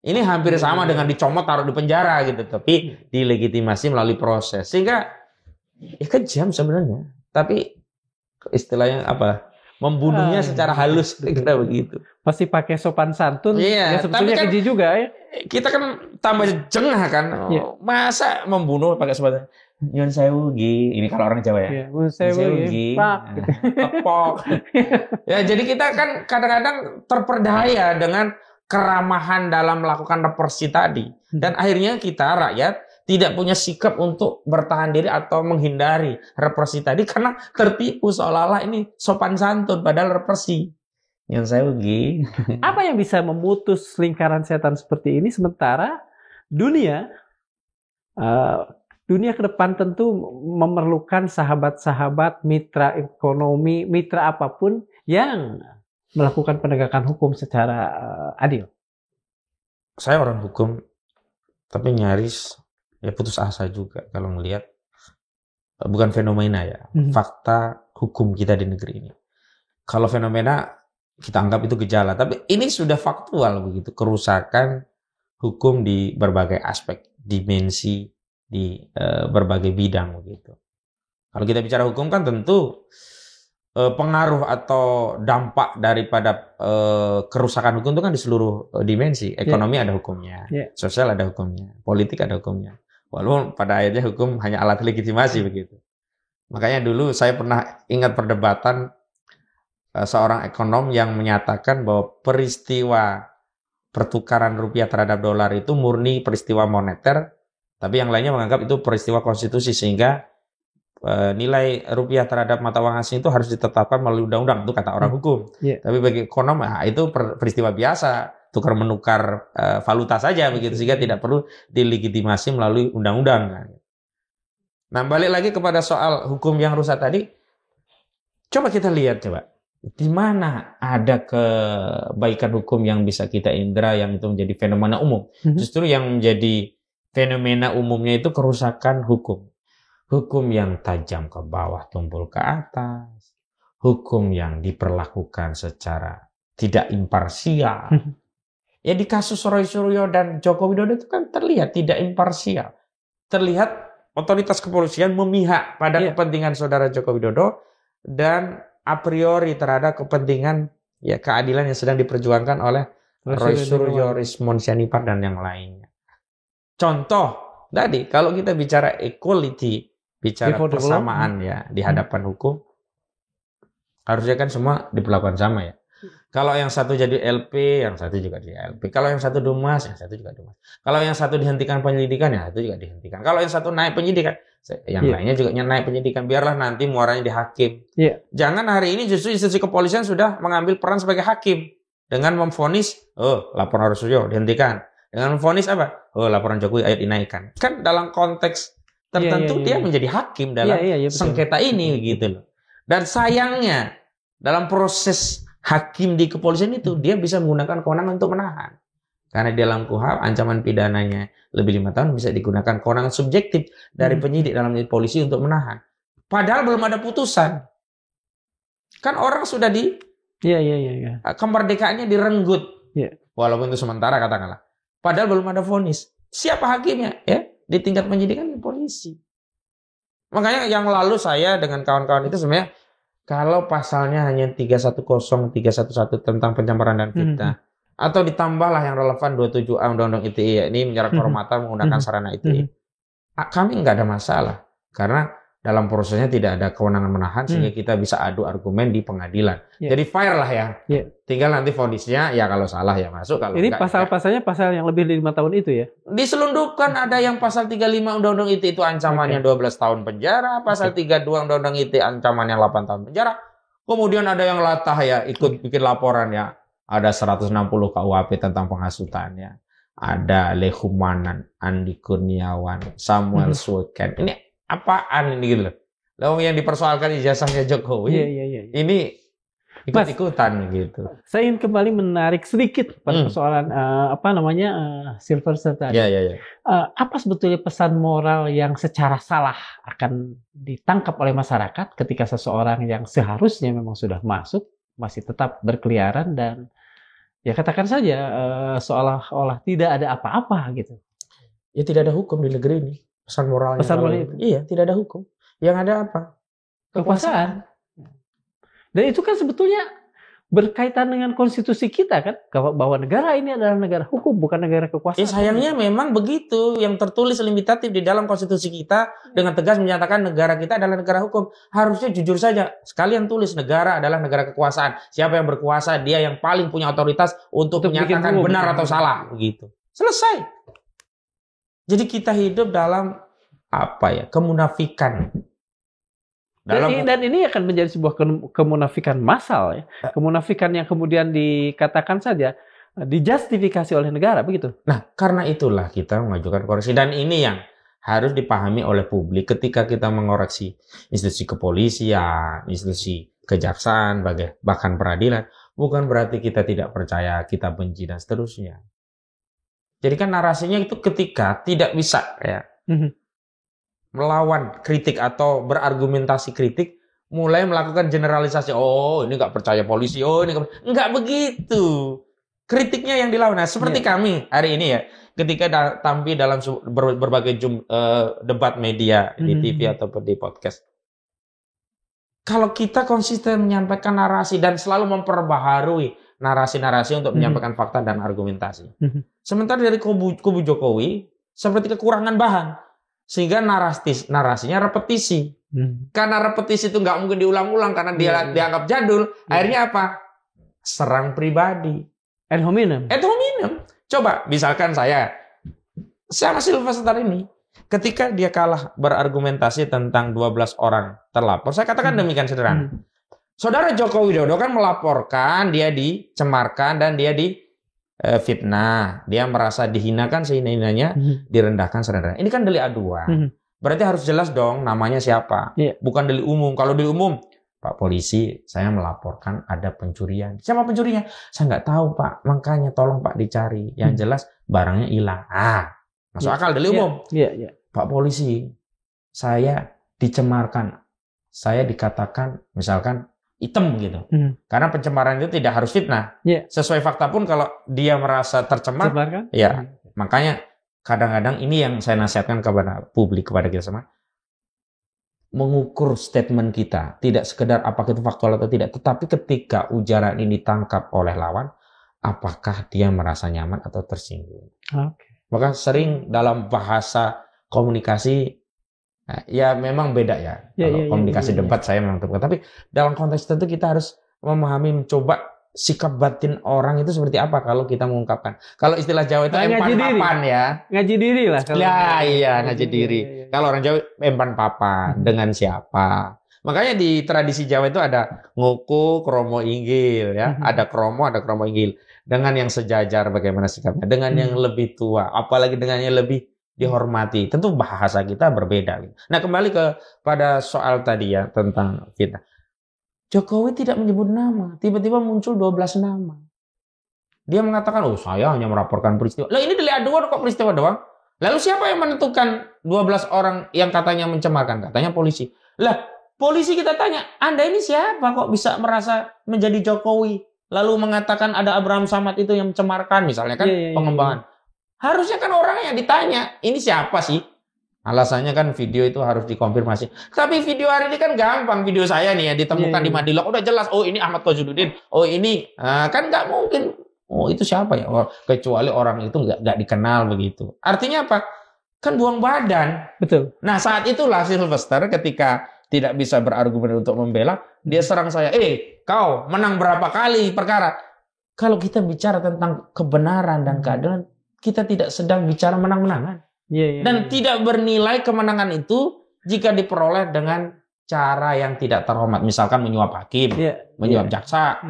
ini hampir sama dengan dicomot taruh di penjara gitu, tapi dilegitimasi melalui proses. Sehingga kejam sebenarnya, tapi istilahnya membunuhnya secara halus, kira begitu. Pasti pakai sopan santun, Iya, ya sebetulnya kan, keji juga ya. Kita kan tambah jengah kan, masa membunuh pakai sopan santun. Nyun sewu gi, ini kalau orang Jawa ya. Nyun sewu gi, tepok. Ya, jadi kita kan kadang-kadang terperdaya dengan keramahan dalam melakukan represi tadi, dan akhirnya kita rakyat tidak punya sikap untuk bertahan diri atau menghindari represi tadi karena tertipu seolah-olah ini sopan santun padahal represi. Yang saya ugi. Apa yang bisa memutus lingkaran setan seperti ini sementara dunia ke depan tentu memerlukan sahabat-sahabat, mitra ekonomi, mitra apapun yang melakukan penegakan hukum secara adil. Saya orang hukum, tapi nyaris ya putus asa juga kalau melihat bukan fenomena ya, fakta hukum kita di negeri ini. Kalau fenomena kita anggap itu gejala, tapi ini sudah faktual begitu, kerusakan hukum di berbagai aspek, dimensi, di berbagai bidang begitu. Kalau kita bicara hukum kan tentu pengaruh atau dampak daripada kerusakan hukum itu kan di seluruh dimensi. Ekonomi ada hukumnya, sosial ada hukumnya, politik ada hukumnya. Walaupun pada akhirnya hukum hanya alat legitimasi begitu. Makanya dulu saya pernah ingat perdebatan seorang ekonom yang menyatakan bahwa peristiwa pertukaran rupiah terhadap dolar itu murni peristiwa moneter, tapi yang lainnya menganggap itu peristiwa konstitusi, sehingga nilai rupiah terhadap mata uang asing itu harus ditetapkan melalui undang-undang, itu kata orang hukum. Tapi bagi ekonom itu peristiwa biasa, tukar menukar valuta saja begitu, sehingga tidak perlu dilegitimasi melalui undang-undang. Nah, balik lagi kepada soal hukum yang rusak tadi, coba kita lihat di mana ada kebaikan hukum yang bisa kita indra, yang itu menjadi fenomena umum. Justru yang menjadi fenomena umumnya itu kerusakan hukum. Hukum yang tajam ke bawah tumpul ke atas, hukum yang diperlakukan secara tidak imparsial. Ya, di kasus Roy Suryo dan Joko Widodo itu kan terlihat tidak imparsial. Terlihat otoritas kepolisian memihak pada kepentingan saudara Joko Widodo dan a priori terhadap kepentingan keadilan yang sedang diperjuangkan oleh Roy Suryo, Rismon Sianipar dan yang lainnya. Contoh tadi, kalau kita bicara equality, bicara persamaan di hadapan hukum, harusnya kan semua diperlakukan sama ya. Kalau yang satu jadi LP, yang satu juga jadi LP. Kalau yang satu dumas, yang satu juga dumas. Kalau yang satu dihentikan penyelidikan, yang satu juga dihentikan. Kalau yang satu naik penyidikan, yang lainnya juga naik penyidikan. Biarlah nanti muaranya di hakim. Jangan hari ini justru institusi kepolisian sudah mengambil peran sebagai hakim dengan memvonis, laporan Rosuryo dihentikan. Dengan memvonis apa? Laporan Jokowi ayo dinaikkan. Kan dalam konteks tertentu dia menjadi hakim dalam sengketa ini gitu loh. Dan sayangnya dalam proses hakim di kepolisian itu dia bisa menggunakan kewenangan untuk menahan. Karena di dalam KUHP ancaman pidananya lebih 5 tahun bisa digunakan kewenangan subjektif dari penyidik dalam polisi untuk menahan. Padahal belum ada putusan. Kan orang sudah kemerdekaannya direnggut. Walaupun itu sementara katakanlah. Padahal belum ada vonis. Siapa hakimnya? Di tingkat penyidikan di polisi. Makanya yang lalu saya dengan kawan-kawan itu sebenarnya kalau pasalnya hanya 310, 311 tentang pencemaran dan fitnah, atau ditambahlah yang relevan 27A Undang-Undang ITE, ini menyerang kehormatan menggunakan sarana ITE, kami nggak ada masalah. Karena dalam prosesnya tidak ada kewenangan menahan, sehingga kita bisa adu argumen di pengadilan. Jadi fair lah ya. Tinggal nanti vonisnya, ya kalau salah ya masuk. Kalau ini pasal-pasalnya pasal yang lebih dari 5 tahun itu ya? Diselundupkan ada yang pasal 35 Undang-Undang ITE itu ancamannya 12 tahun penjara, pasal 32 Undang-Undang ITE ancamannya 8 tahun penjara. Kemudian ada yang latah ikut bikin laporan ada 160 KUHP tentang penghasutan Ada Lehumanan, Andi Kurniawan, Samuel Sweken. Ini apaan ini gitu loh. Lalu yang dipersoalkan ijazahnya Jokowi. Ini ikut-ikutan gitu. Saya ingin kembali menarik sedikit pada persoalan Silver tadi. Apa sebetulnya pesan moral yang secara salah akan ditangkap oleh masyarakat ketika seseorang yang seharusnya memang sudah masuk masih tetap berkeliaran dan katakan saja seolah-olah tidak ada apa-apa gitu. Ya tidak ada hukum di negeri ini. Pesan moralnya. Pesan moral itu. Iya, tidak ada hukum. Yang ada apa? Kekuasaan. Dan itu kan sebetulnya berkaitan dengan konstitusi kita kan, bahwa negara ini adalah negara hukum, bukan negara kekuasaan. Ya sayangnya memang begitu, yang tertulis limitatif di dalam konstitusi kita dengan tegas menyatakan negara kita adalah negara hukum. Harusnya jujur saja, sekalian tulis negara adalah negara kekuasaan. Siapa yang berkuasa, dia yang paling punya otoritas untuk menyatakan benar atau salah, begitu. Selesai. Jadi kita hidup dalam kemunafikan. Dan ini akan menjadi sebuah kemunafikan massal ya. Kemunafikan yang kemudian dikatakan saja dijustifikasi oleh negara, begitu. Nah, karena itulah kita mengajukan koreksi. Dan ini yang harus dipahami oleh publik ketika kita mengoreksi institusi kepolisian, institusi kejaksaan, bahkan peradilan. Bukan berarti kita tidak percaya, kita benci, dan seterusnya. Jadi kan narasinya itu ketika tidak bisa melawan kritik atau berargumentasi kritik, mulai melakukan generalisasi. Oh, ini nggak percaya polisi. Oh, ini nggak begitu. Kritiknya yang dilawan. Nah, seperti kami hari ini ya, ketika tampil dalam berbagai debat media di TV ataupun di podcast. Kalau kita konsisten menyampaikan narasi dan selalu memperbaharui narasi-narasi untuk menyampaikan fakta dan argumentasi. Sementara dari kubu Jokowi seperti kekurangan bahan. Sehingga narasinya repetisi. Karena repetisi itu nggak mungkin diulang-ulang karena dia dianggap jadul. Akhirnya apa? Serang pribadi. Ad hominem. Coba, misalkan saya sama Sylvester ini, ketika dia kalah berargumentasi tentang 12 orang terlapor, saya katakan demikian sederhana. Saudara Joko Widodo kan melaporkan, dia dicemarkan dan dia fitnah, dia merasa dihinakan sehina-hinanya, direndahkan serendahnya. Ini kan delik aduan. Berarti harus jelas dong namanya siapa. Bukan delik umum. Kalau delik umum, Pak Polisi, saya melaporkan ada pencurian. Siapa pencurinya? Saya nggak tahu Pak, makanya tolong Pak dicari. Yang jelas barangnya hilang. Masuk akal delik umum. Pak Polisi, saya dicemarkan. Saya dikatakan misalkan hitam gitu. Karena pencemaran itu tidak harus fitnah. Sesuai fakta pun kalau dia merasa tercemar, makanya kadang-kadang ini yang saya nasihatkan kepada publik, kepada kita semua, mengukur statement kita, tidak sekedar apakah itu faktual atau tidak, tetapi ketika ujaran ini ditangkap oleh lawan, apakah dia merasa nyaman atau tersinggung. Maka sering dalam bahasa komunikasi, ya memang beda ya. Kalau komunikasi debat saya memang terbuka. Tapi dalam konteks tertentu kita harus memahami, mencoba sikap batin orang itu seperti apa kalau kita mengungkapkan. Kalau istilah Jawa itu empan papan ya. Ngaji diri lah. Ngaji diri. Kalau orang Jawa empan papan dengan siapa. Makanya di tradisi Jawa itu ada nguku, kromo, inggil ya. Ada kromo inggil. Dengan yang sejajar bagaimana sikapnya. Dengan yang lebih tua. Apalagi dengan yang lebih dihormati. Tentu bahasa kita berbeda. Nah, kembali pada soal tadi ya tentang fitnah. Jokowi tidak menyebut nama. Tiba-tiba muncul 12 nama. Dia mengatakan, saya hanya melaporkan peristiwa. Lah ini delik aduan kok peristiwa doang. Lalu siapa yang menentukan 12 orang yang katanya mencemarkan? Katanya polisi. Lah, polisi kita tanya, Anda ini siapa kok bisa merasa menjadi Jokowi? Lalu mengatakan ada Abraham Samad itu yang mencemarkan misalnya kan pengembangan. Harusnya kan orang yang ditanya, ini siapa sih? Alasannya kan video itu harus dikonfirmasi. Tapi video hari ini kan gampang. Video saya nih ya ditemukan di Madilog. Udah jelas, ini Ahmad Kozuluddin. Ini. Kan nggak mungkin. Itu siapa ya? Kecuali orang itu nggak dikenal begitu. Artinya apa? Kan buang badan. Betul. Nah saat itulah Sylvester ketika tidak bisa berargumen untuk membela, dia serang saya. Kau menang berapa kali perkara? Kalau kita bicara tentang kebenaran dan keadilan, kita tidak sedang bicara menang-menangan. Dan tidak bernilai kemenangan itu jika diperoleh dengan cara yang tidak terhormat. Misalkan menyuap hakim, menyuap jaksa.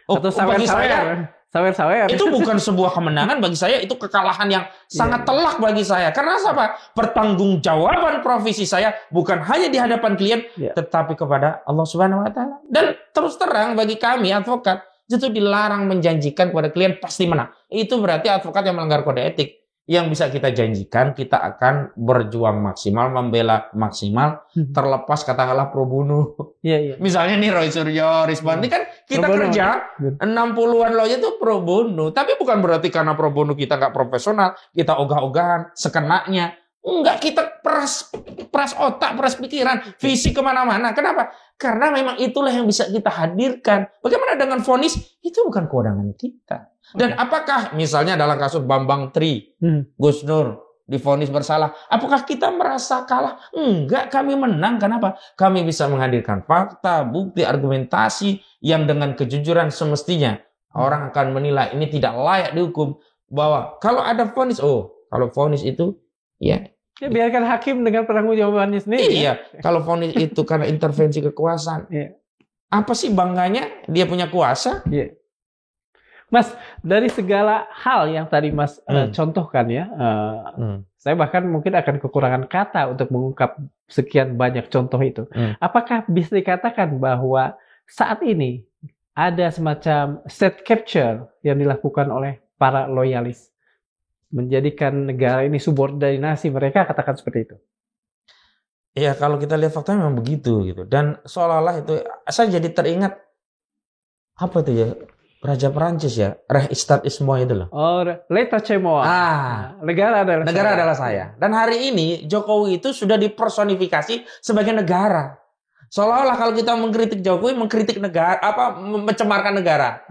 Atau sawer-sawer. Itu bukan sebuah kemenangan bagi saya, itu kekalahan yang sangat telak bagi saya. Karena apa? Pertanggungjawaban profesi saya bukan hanya di hadapan klien, tetapi kepada Allah Subhanahu wa taala. Dan terus terang bagi kami advokat, itu dilarang menjanjikan kepada klien pasti menang. Itu berarti advokat yang melanggar kode etik. Yang bisa kita janjikan, kita akan berjuang maksimal, membela maksimal, terlepas katakanlah pro bono. Misalnya nih Roy Suryo, Rizwan, ini kan kita kerja 60-an lawyer itu pro bono. Tapi bukan berarti karena pro bono kita nggak profesional, kita ogah-ogahan, sekenanya. Enggak, kita peras otak, peras pikiran, visi kemana-mana. Kenapa? Karena memang itulah yang bisa kita hadirkan. Bagaimana dengan vonis? Itu bukan kewenangan kita. Dan apakah misalnya dalam kasus Bambang Tri, Gus Nur divonis bersalah, apakah kita merasa kalah? Enggak, kami menang. Kenapa? Kami bisa menghadirkan fakta, bukti, argumentasi yang dengan kejujuran semestinya orang akan menilai ini tidak layak dihukum. Bahwa kalau ada vonis, kalau vonis itu ya biarkan hakim dengan pertanggungjawabannya sendiri. Iya, kalau vonis itu karena intervensi kekuasaan. Apa sih bangganya dia punya kuasa? Mas, dari segala hal yang tadi Mas contohkan ya, saya bahkan mungkin akan kekurangan kata untuk mengungkap sekian banyak contoh itu. Apakah bisa dikatakan bahwa saat ini ada semacam state capture yang dilakukan oleh para loyalis, menjadikan negara ini subordinasi mereka, katakan seperti itu? Ya, kalau kita lihat faktanya memang begitu gitu. Dan seolah-olah itu, saya jadi teringat apa itu ya, Raja Perancis ya, Reichstag ist moi itu loh. L'État c'est moi. Negara adalah saya. Dan hari ini Jokowi itu sudah dipersonifikasi sebagai negara. Seolah-olah kalau kita mengkritik Jokowi, mengkritik negara, mencemarkan negara.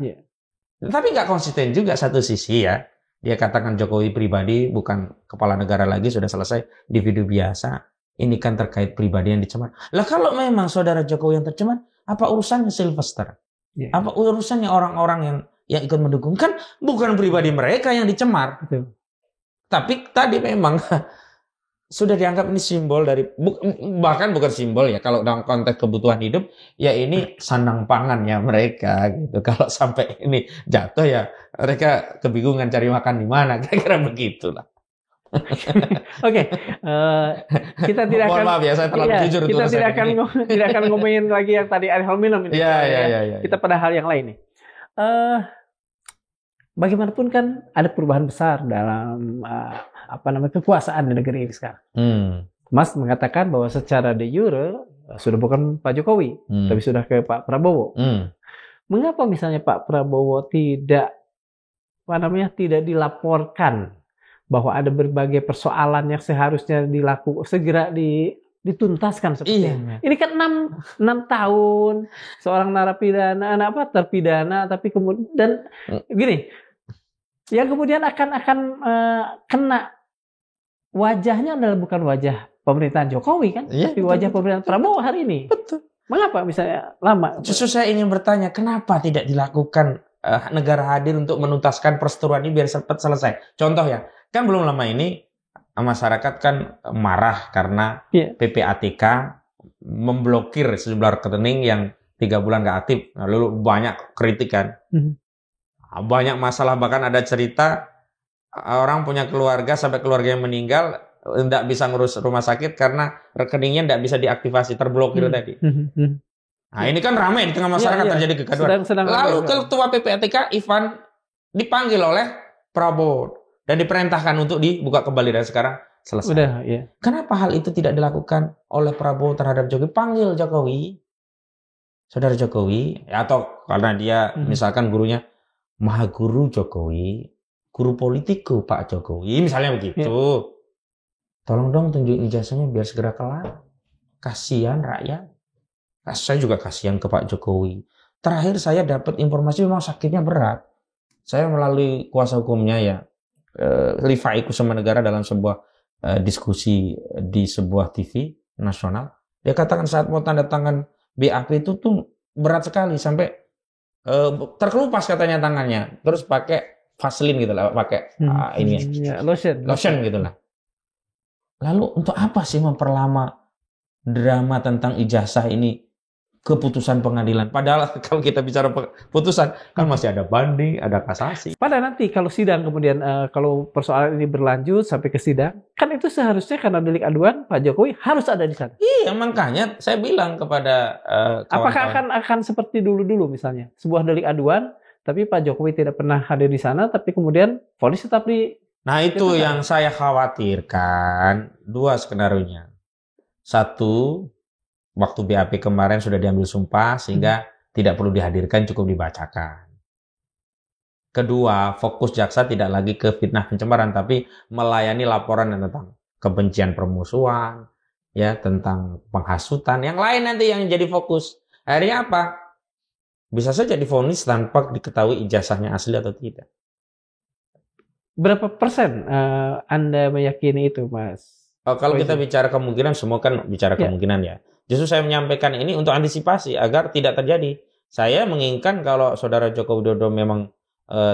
Tapi nggak konsisten juga satu sisi ya. Dia katakan Jokowi pribadi bukan kepala negara lagi, sudah selesai, individu biasa. Ini kan terkait pribadi yang dicemar. Lah kalau memang saudara Jokowi yang tercemar, apa urusannya Sylvester? Apa urusannya orang-orang yang ikut mendukung? Kan bukan pribadi mereka yang dicemar. Betul. Tapi tadi memang sudah dianggap ini simbol dari, bahkan bukan simbol ya, kalau dalam konteks kebutuhan hidup, ya ini sandang pangannya mereka gitu. Kalau sampai ini jatuh ya mereka kebingungan cari makan di mana, kira-kira begitulah. Oke, kita tidak akan. Maaf ya, saya terlalu jujur. Kita tidak akan ngomongin lagi yang tadi Ariel minum ini. Kita pada hal yang lain nih. Bagaimanapun kan ada perubahan besar dalam kekuasaan di negeri ini sekarang. Mas mengatakan bahwa secara de jure sudah bukan Pak Jokowi, tapi sudah ke Pak Prabowo. Mengapa misalnya Pak Prabowo tidak dilaporkan bahwa ada berbagai persoalan yang seharusnya segera dituntaskan seperti ini? Ini kan 6 tahun seorang narapidana, terpidana, tapi kemudian gini, yang kemudian akan kena wajahnya adalah bukan wajah pemerintahan Jokowi kan, tapi wajah pemerintahan Prabowo hari ini. Betul. Mengapa misalnya lama? Justru saya ingin bertanya, kenapa tidak dilakukan negara hadir untuk menuntaskan perseteruan ini biar cepat selesai? Contoh ya, kan belum lama ini masyarakat kan marah karena PPATK memblokir sejumlah rekening yang 3 bulan nggak aktif. Lalu banyak kritikan, banyak masalah, bahkan ada cerita orang punya keluarga sampai keluarga yang meninggal tidak bisa ngurus rumah sakit karena rekeningnya tidak bisa diaktifasi, terblokir tadi. Nah ini kan ramai di tengah masyarakat terjadi kegaduhan. Lalu ketua PPATK Ivan dipanggil oleh Prabowo dan diperintahkan untuk dibuka kembali, dan sekarang selesai. Kenapa hal itu tidak dilakukan oleh Prabowo terhadap Jokowi? Panggil Jokowi, saudara Jokowi, atau karena dia misalkan gurunya Maha Guru Jokowi, guru politikku Pak Jokowi, misalnya begitu. Tolong dong tunjukin ijazahnya biar segera kelar. Kasihan rakyat. Saya juga kasihan ke Pak Jokowi. Terakhir saya dapat informasi memang sakitnya berat. Saya melalui kuasa hukumnya ya, Rifai Kusuma Negara dalam sebuah diskusi di sebuah TV nasional, dia katakan saat mau tanda tangan BAP itu tuh berat sekali sampai terkelupas katanya tangannya, terus pakai Vaseline gitu lah, pakai lotion gitu lah. Lalu untuk apa sih memperlama drama tentang ijazah ini? Keputusan pengadilan. Padahal kalau kita bicara putusan kan masih ada banding, ada kasasi. Pada nanti kalau sidang kemudian kalau persoalan ini berlanjut sampai ke sidang, kan itu seharusnya karena delik aduan Pak Jokowi harus ada di sana. Iya, makanya saya bilang kepada apakah akan seperti dulu misalnya sebuah delik aduan, tapi Pak Jokowi tidak pernah hadir di sana, tapi kemudian vonis tetap di. Nah itu yang saya khawatirkan, 2 skenarionya. 1, waktu BAP kemarin sudah diambil sumpah sehingga tidak perlu dihadirkan, cukup dibacakan. 2, fokus jaksa tidak lagi ke fitnah pencemaran tapi melayani laporan tentang kebencian permusuhan, ya tentang penghasutan, yang lain nanti yang jadi fokus. Akhirnya apa? Bisa saja divonis tanpa diketahui ijazahnya asli atau tidak. Berapa persen Anda meyakini itu, Mas? Kalau kita bicara kemungkinan, semua kan bicara kemungkinan ya. Justru saya menyampaikan ini untuk antisipasi agar tidak terjadi. Saya menginginkan kalau Saudara Joko Widodo memang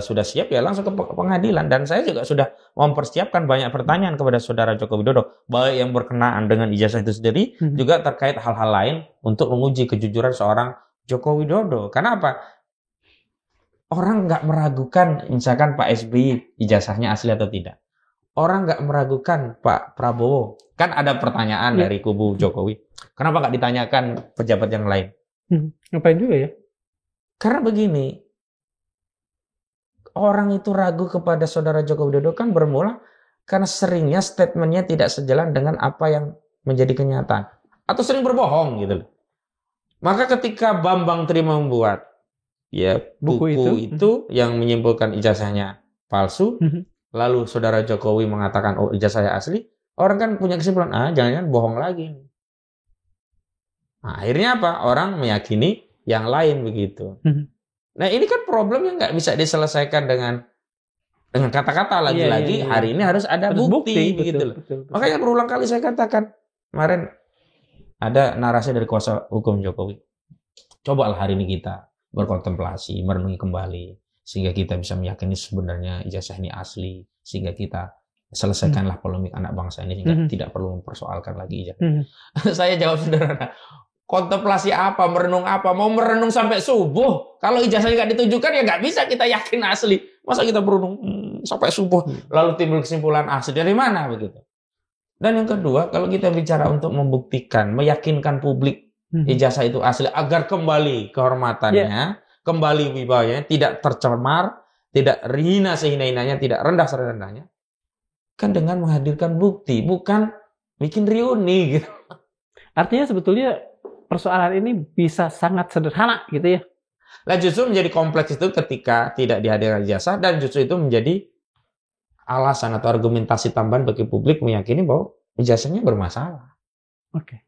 sudah siap ya langsung ke pengadilan. Dan saya juga sudah mempersiapkan banyak pertanyaan kepada Saudara Joko Widodo, baik yang berkenaan dengan ijazah itu sendiri, juga terkait hal-hal lain untuk menguji kejujuran seorang Joko Widodo. Karena apa? Orang nggak meragukan misalkan Pak SBY ijazahnya asli atau tidak. Orang nggak meragukan Pak Prabowo. Kan ada pertanyaan dari kubu Jokowi. Kenapa nggak ditanyakan pejabat yang lain? Ngapain juga ya? Karena begini, orang itu ragu kepada Saudara Joko Widodo kan bermula karena seringnya statementnya tidak sejalan dengan apa yang menjadi kenyataan. Atau sering berbohong gitu. Maka ketika Bambang Trima membuat buku itu yang menyimpulkan ijazahnya palsu, lalu Saudara Jokowi mengatakan ijazahnya asli, orang kan punya kesimpulan, jangan-jangan bohong lagi. Nah, akhirnya apa? Orang meyakini yang lain begitu. Nah, ini kan problem yang nggak bisa diselesaikan dengan kata-kata lagi-lagi. Hari ini harus ada bukti begitu loh. Betul. Makanya berulang kali saya katakan, kemarin ada narasi dari kuasa hukum Jokowi. Cobalah hari ini kita berkontemplasi, merenungi kembali, sehingga kita bisa meyakini sebenarnya ijazah ini asli, sehingga kita selesaikanlah polemik anak bangsa ini, sehingga tidak perlu mempersoalkan lagi ijazah. Saya jawab sederhana, kontemplasi apa, merenung apa, mau merenung sampai subuh, kalau ijazahnya nggak ditunjukkan ya nggak bisa kita yakin asli. Masa kita merenung sampai subuh, lalu timbul kesimpulan asli dari mana begitu. Dan yang kedua, kalau kita bicara untuk membuktikan, meyakinkan publik ijazah itu asli agar kembali kehormatannya, kembali wibawanya, tidak tercemar, tidak hina sehina-hinanya, tidak rendah serendah-rendahnya, kan dengan menghadirkan bukti, bukan bikin reuni gitu. Artinya sebetulnya persoalan ini bisa sangat sederhana gitu ya. Nah, justru menjadi kompleks itu ketika tidak dihadirkan ijazah, dan justru itu menjadi alasan atau argumentasi tambahan bagi publik meyakini bahwa ijazahnya bermasalah. Oke.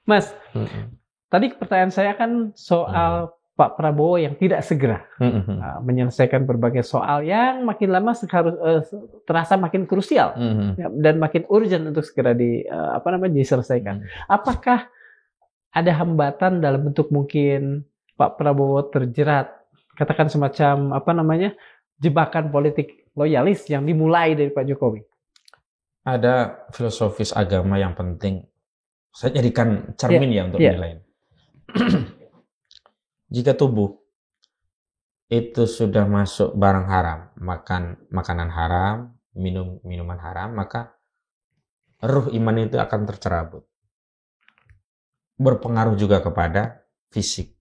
Mas, tadi pertanyaan saya kan soal Pak Prabowo yang tidak segera menyelesaikan berbagai soal yang makin lama terasa makin krusial dan makin urgent untuk segera diselesaikan. Apakah ada hambatan dalam bentuk mungkin Pak Prabowo terjerat, katakan semacam jebakan politik loyalis yang dimulai dari Pak Jokowi? Ada filosofis agama yang penting saya jadikan cermin untuk menilai. Jika tubuh itu sudah masuk barang haram, makan makanan haram, minum minuman haram, maka ruh iman itu akan tercerabut. Berpengaruh juga kepada fisik,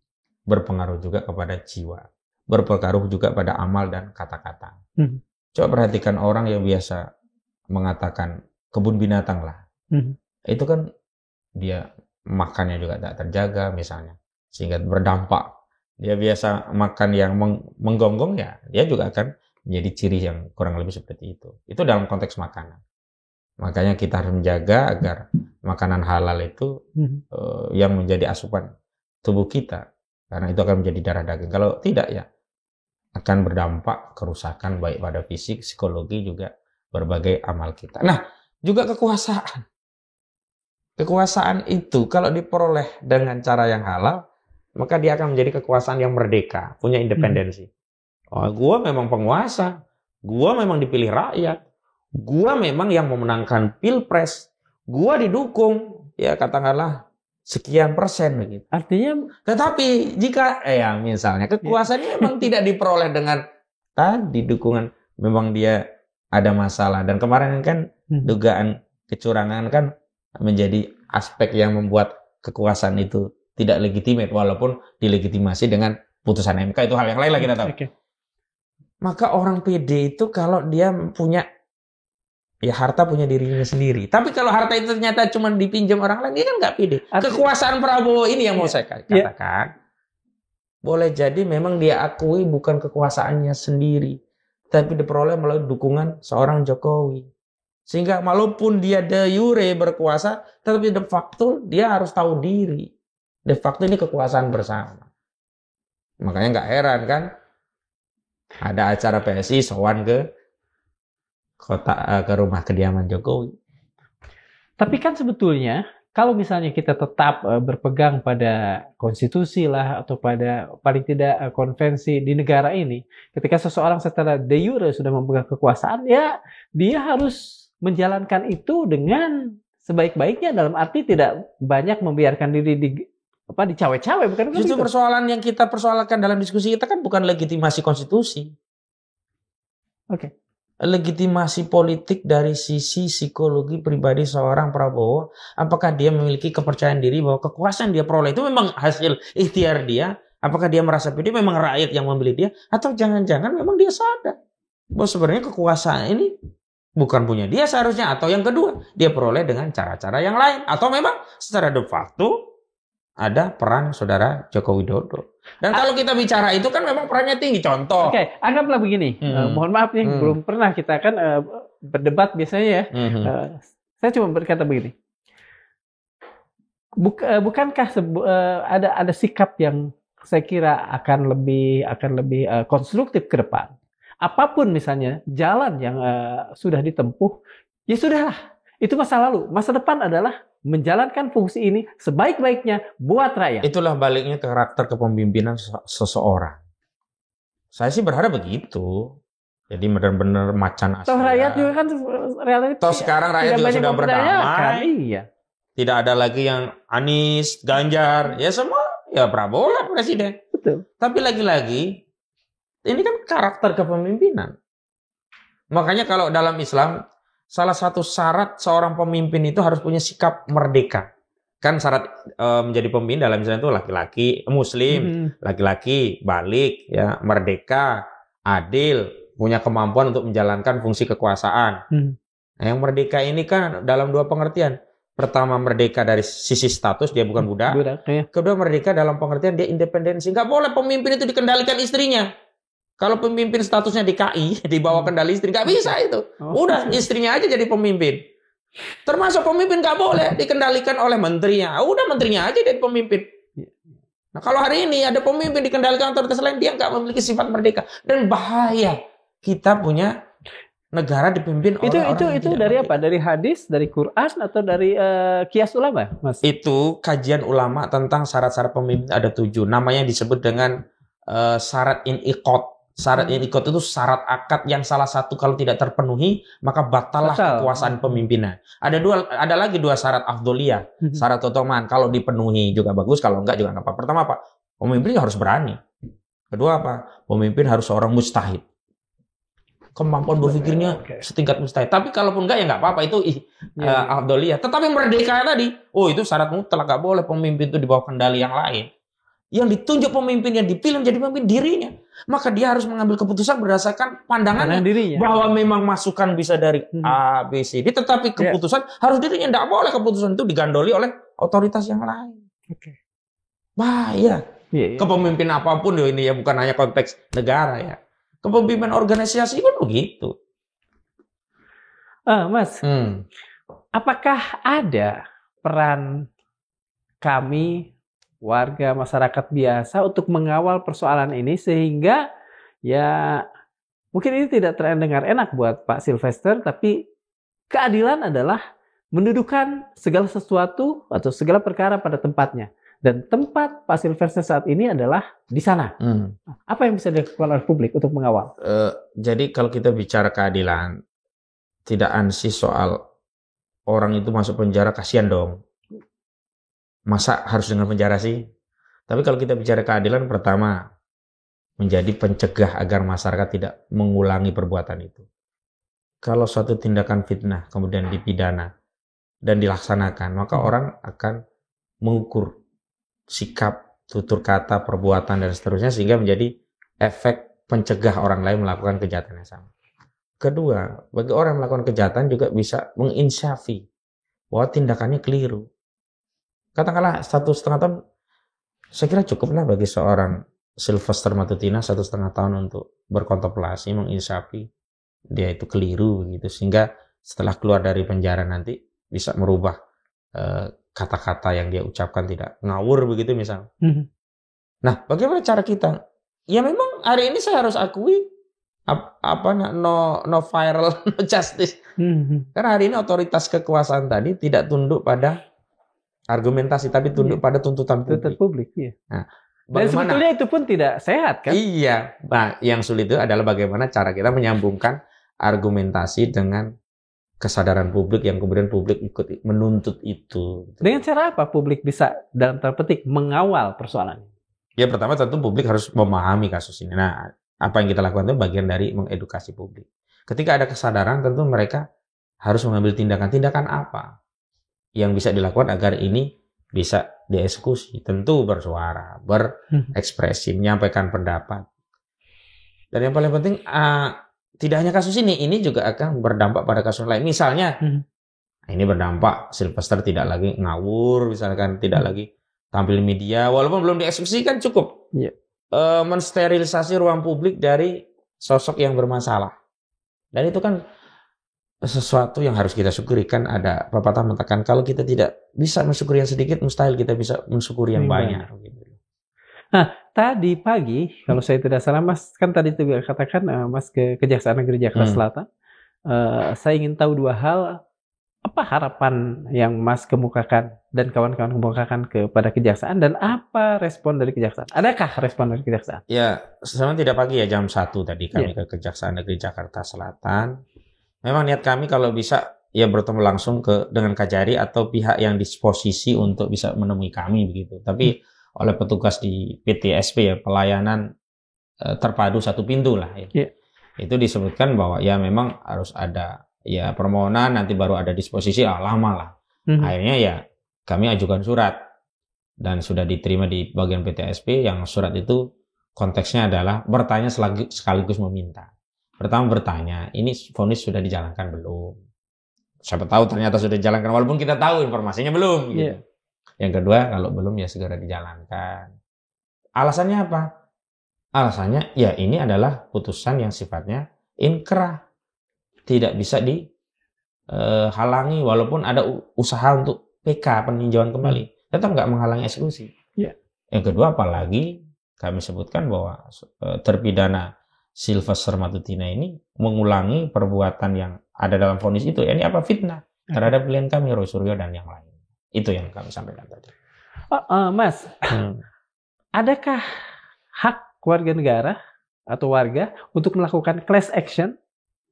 berpengaruh juga kepada jiwa, berpengaruh juga pada amal dan kata-kata. Coba perhatikan orang yang biasa mengatakan kebun binatang lah. Itu kan dia makannya juga tak terjaga misalnya, sehingga berdampak. Dia biasa makan yang menggonggong ya, dia juga akan menjadi ciri yang kurang lebih seperti itu. Itu dalam konteks makanan. Makanya kita harus menjaga agar makanan halal itu yang menjadi asupan tubuh kita, karena itu akan menjadi darah daging. Kalau tidak ya akan berdampak kerusakan baik pada fisik, psikologi, juga berbagai amal kita. Nah, juga kekuasaan. Kekuasaan itu kalau diperoleh dengan cara yang halal, maka dia akan menjadi kekuasaan yang merdeka, punya independensi. Gua memang penguasa, gua memang dipilih rakyat, gua memang yang memenangkan pilpres, gua didukung, ya katakanlah sekian persen begitu. Artinya, tetapi jika misalnya kekuasaannya memang tidak diperoleh dengan tadi dukungan, memang dia ada masalah, dan kemarin kan dugaan kecurangan kan menjadi aspek yang membuat kekuasaan itu tidak legitimate, walaupun dilegitimasi dengan putusan MK, itu hal yang lain lagi kita tahu. Maka orang PD itu kalau dia punya harta punya dirinya sendiri. Tapi kalau harta itu ternyata cuma dipinjam orang lain, dia kan nggak pede. Kekuasaan Prabowo ini yang mau saya katakan. Boleh jadi memang dia akui bukan kekuasaannya sendiri, tapi diperoleh melalui dukungan seorang Jokowi. Sehingga walaupun dia de jure berkuasa, tetapi de facto dia harus tahu diri. De facto ini kekuasaan bersama. Makanya nggak heran kan, ada acara PSI sowan ke ke rumah kediaman Jokowi. Tapi kan sebetulnya kalau misalnya kita tetap berpegang pada konstitusi lah atau pada paling tidak konvensi di negara ini, ketika seseorang secara de jure sudah memegang kekuasaan, ya dia harus menjalankan itu dengan sebaik-baiknya, dalam arti tidak banyak membiarkan diri dicawe-cawe, bukan? Justru gitu. Persoalan yang kita persoalkan dalam diskusi kita kan bukan legitimasi konstitusi. Oke. Legitimasi politik dari sisi psikologi pribadi seorang Prabowo, apakah dia memiliki kepercayaan diri bahwa kekuasaan dia peroleh itu memang hasil ikhtiar dia, apakah dia merasa pede memang rakyat yang memilih dia, atau jangan-jangan memang dia sadar bahwa sebenarnya kekuasaan ini bukan punya dia seharusnya, atau yang kedua dia peroleh dengan cara-cara yang lain, atau memang secara de facto ada peran saudara Joko Widodo. Dan kalau kita bicara itu kan memang perannya tinggi. Contoh. Oke, anggaplah begini. Mohon maaf nih, belum pernah kita kan berdebat biasanya ya. Saya cuma berkata begini. Bukankah ada sikap yang saya kira akan lebih konstruktif ke depan. Apapun misalnya jalan yang sudah ditempuh, ya sudahlah. Itu masa lalu. Masa depan adalah menjalankan fungsi ini sebaik-baiknya buat rakyat. Itulah baliknya karakter kepemimpinan seseorang. Saya sih berharap begitu. Jadi benar-benar macan asli. Toh rakyat juga kan relatif. Toh sekarang rakyat juga sudah berdamai. Iya. Tidak ada lagi yang Anies, Ganjar, ya semua ya Prabowo lah presiden. Betul. Tapi lagi-lagi ini kan karakter kepemimpinan. Makanya kalau dalam Islam salah satu syarat seorang pemimpin itu harus punya sikap merdeka. Kan syarat menjadi pemimpin dalam Islam itu laki-laki muslim, laki-laki balik, ya merdeka, adil, punya kemampuan untuk menjalankan fungsi kekuasaan. Nah, yang merdeka ini kan dalam dua pengertian. Pertama, merdeka dari sisi status, dia bukan budak. Ya. Kedua, merdeka dalam pengertian dia independensi. Nggak boleh pemimpin itu dikendalikan istrinya. Kalau pemimpin statusnya di KI, di bawah kendali istri, nggak bisa itu. Udah, istrinya aja jadi pemimpin. Termasuk pemimpin nggak boleh dikendalikan oleh menterinya. Udah, menterinya aja jadi pemimpin. Nah, kalau hari ini ada pemimpin dikendalikan otoritas lain, dia nggak memiliki sifat merdeka. Dan bahaya kita punya negara dipimpin oleh orang itu dari merdeka. Apa? Dari hadis, dari Quran, atau dari kias ulama, Mas? Itu kajian ulama tentang syarat-syarat pemimpin ada 7. Namanya disebut dengan syarat in'iqad. Syarat in'iqad itu syarat akad yang salah satu kalau tidak terpenuhi maka batallah kekuasaan pemimpinan. Ada lagi dua syarat afdoliyah, syarat keutamaan. Kalau dipenuhi juga bagus, kalau enggak juga enggak apa. Pertama apa? Pemimpin harus berani. Kedua apa? Pemimpin harus seorang mujtahid. Kemampuan berpikirnya setingkat mustahil. Tapi kalaupun enggak ya enggak apa-apa, itu afdoliyah. Tetapi merdeka tadi, itu syarat mutlak, enggak boleh pemimpin itu di bawah kendali yang lain. Yang ditunjuk pemimpin, yang dipilih menjadi pemimpin dirinya. Maka dia harus mengambil keputusan berdasarkan pandangannya dirinya. Bahwa memang masukan bisa dari A, B, C, D. Tetapi keputusan harus dirinya. Tidak boleh keputusan itu digandoli oleh otoritas yang lain. Bahaya. Kepemimpinan apapun ini ya, bukan hanya konteks negara ya. Kepemimpinan organisasi pun begitu. Mas, apakah ada peran kami warga masyarakat biasa untuk mengawal persoalan ini sehingga ya mungkin ini tidak terdengar enak buat Pak Sylvester, tapi keadilan adalah mendudukan segala sesuatu atau segala perkara pada tempatnya, dan tempat Pak Sylvester saat ini adalah di sana. Apa yang bisa dilakukan oleh publik untuk mengawal? Jadi kalau kita bicara keadilan, tidak ansih soal orang itu masuk penjara, kasihan dong. Masa harus dengan penjara sih? Tapi kalau kita bicara keadilan, pertama, menjadi pencegah agar masyarakat tidak mengulangi perbuatan itu. Kalau suatu tindakan fitnah kemudian dipidana dan dilaksanakan, maka orang akan mengukur sikap, tutur kata, perbuatan, dan seterusnya sehingga menjadi efek pencegah orang lain melakukan kejahatan yang sama. Kedua, bagi orang yang melakukan kejahatan juga bisa menginsyafi bahwa tindakannya keliru. Katakanlah 1,5 tahun, saya kira cukuplah bagi seorang Sylvester Matutina 1,5 tahun untuk berkontemplasi, menginsafi dia itu keliru gitu, sehingga setelah keluar dari penjara nanti bisa merubah kata-kata yang dia ucapkan tidak ngawur begitu misal. Nah, bagaimana cara kita? Ya memang hari ini saya harus akui no viral no justice. Karena hari ini otoritas kekuasaan tadi tidak tunduk pada argumentasi tapi tunduk pada tuntutan publik. Iya. Nah, dan sebetulnya itu pun tidak sehat kan? Iya. Nah, yang sulit itu adalah bagaimana cara kita menyambungkan argumentasi dengan kesadaran publik yang kemudian publik ikut menuntut itu. Dengan cara apa publik bisa dalam tanda petik mengawal persoalan? Ya pertama tentu publik harus memahami kasus ini. Nah, apa yang kita lakukan itu bagian dari mengedukasi publik. Ketika ada kesadaran tentu mereka harus mengambil tindakan-tindakan apa yang bisa dilakukan agar ini bisa dieksekusi. Tentu bersuara, berekspresi, menyampaikan pendapat. Dan yang paling penting tidak hanya kasus ini juga akan berdampak pada kasus lain. Misalnya, ini berdampak Sylvester tidak lagi ngawur, misalkan tidak lagi tampil di media, walaupun belum dieksekusi kan cukup. Mensterilisasi ruang publik dari sosok yang bermasalah. Dan itu kan sesuatu yang harus kita syukuri. Kan ada pepatah mengatakan kalau kita tidak bisa mensyukuri yang sedikit, mustahil kita bisa mensyukuri yang banyak. Nah, tadi pagi, kalau saya tidak salah, Mas, kan tadi itu katakan, Mas ke Kejaksaan Negeri Jakarta Selatan. Saya ingin tahu dua hal. Apa harapan yang Mas kemukakan dan kawan-kawan kemukakan kepada Kejaksaan, dan apa respon dari Kejaksaan? Adakah respon dari Kejaksaan? Ya, sebenarnya tidak pagi ya, jam 1 tadi kami ke Kejaksaan Negeri Jakarta Selatan. Memang niat kami kalau bisa ya bertemu langsung dengan Kajari atau pihak yang disposisi untuk bisa menemui kami begitu. Tapi oleh petugas di PTSP ya, pelayanan terpadu satu pintu lah ya. Itu disebutkan bahwa ya memang harus ada ya permohonan, nanti baru ada disposisi, lama lah. Akhirnya ya kami ajukan surat dan sudah diterima di bagian PTSP. Yang surat itu konteksnya adalah bertanya sekaligus meminta. Pertama bertanya, ini vonis sudah dijalankan belum? Siapa tahu ternyata sudah dijalankan walaupun kita tahu informasinya belum gitu. Yang kedua, kalau belum ya segera dijalankan. Alasannya apa? Alasannya ya ini adalah putusan yang sifatnya inkrah. Tidak bisa dihalangi walaupun ada usaha untuk PK, peninjauan kembali. Tetap nggak menghalangi eksekusi. Yang kedua, apalagi kami sebutkan bahwa terpidana Sylvester Matutina ini mengulangi perbuatan yang ada dalam vonis itu. Ini apa? Fitnah terhadap klien kami, Roy Suryo dan yang lain. Itu yang kami sampaikan tadi. Mas, adakah hak warga negara atau warga untuk melakukan class action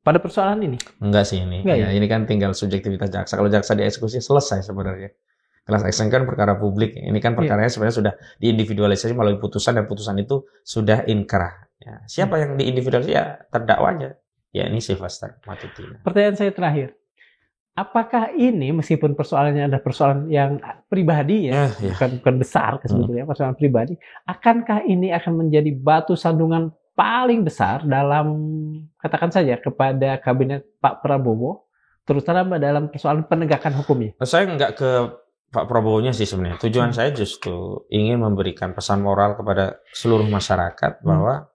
pada persoalan ini? Enggak sih ini. Ini kan tinggal subjektivitas jaksa. Kalau jaksa dieksekusi selesai sebenarnya. Class action kan perkara publik. Ini kan perkaranya sebenarnya sudah diindividualisasi melalui putusan dan putusan itu sudah inkrah. Ya, siapa yang diindividualisasi ya terdakwanya. Ya ini Sylvester Matutina. Pertanyaan saya terakhir. Apakah ini meskipun persoalannya adalah persoalan yang pribadi bukan besar sebetulnya, persoalan pribadi, akankah ini akan menjadi batu sandungan paling besar dalam, katakan saja, kepada kabinet Pak Prabowo, terutama dalam persoalan penegakan hukumnya? Saya nggak ke Pak Prabowo-nya sih sebenarnya. Tujuan saya justru ingin memberikan pesan moral kepada seluruh masyarakat bahwa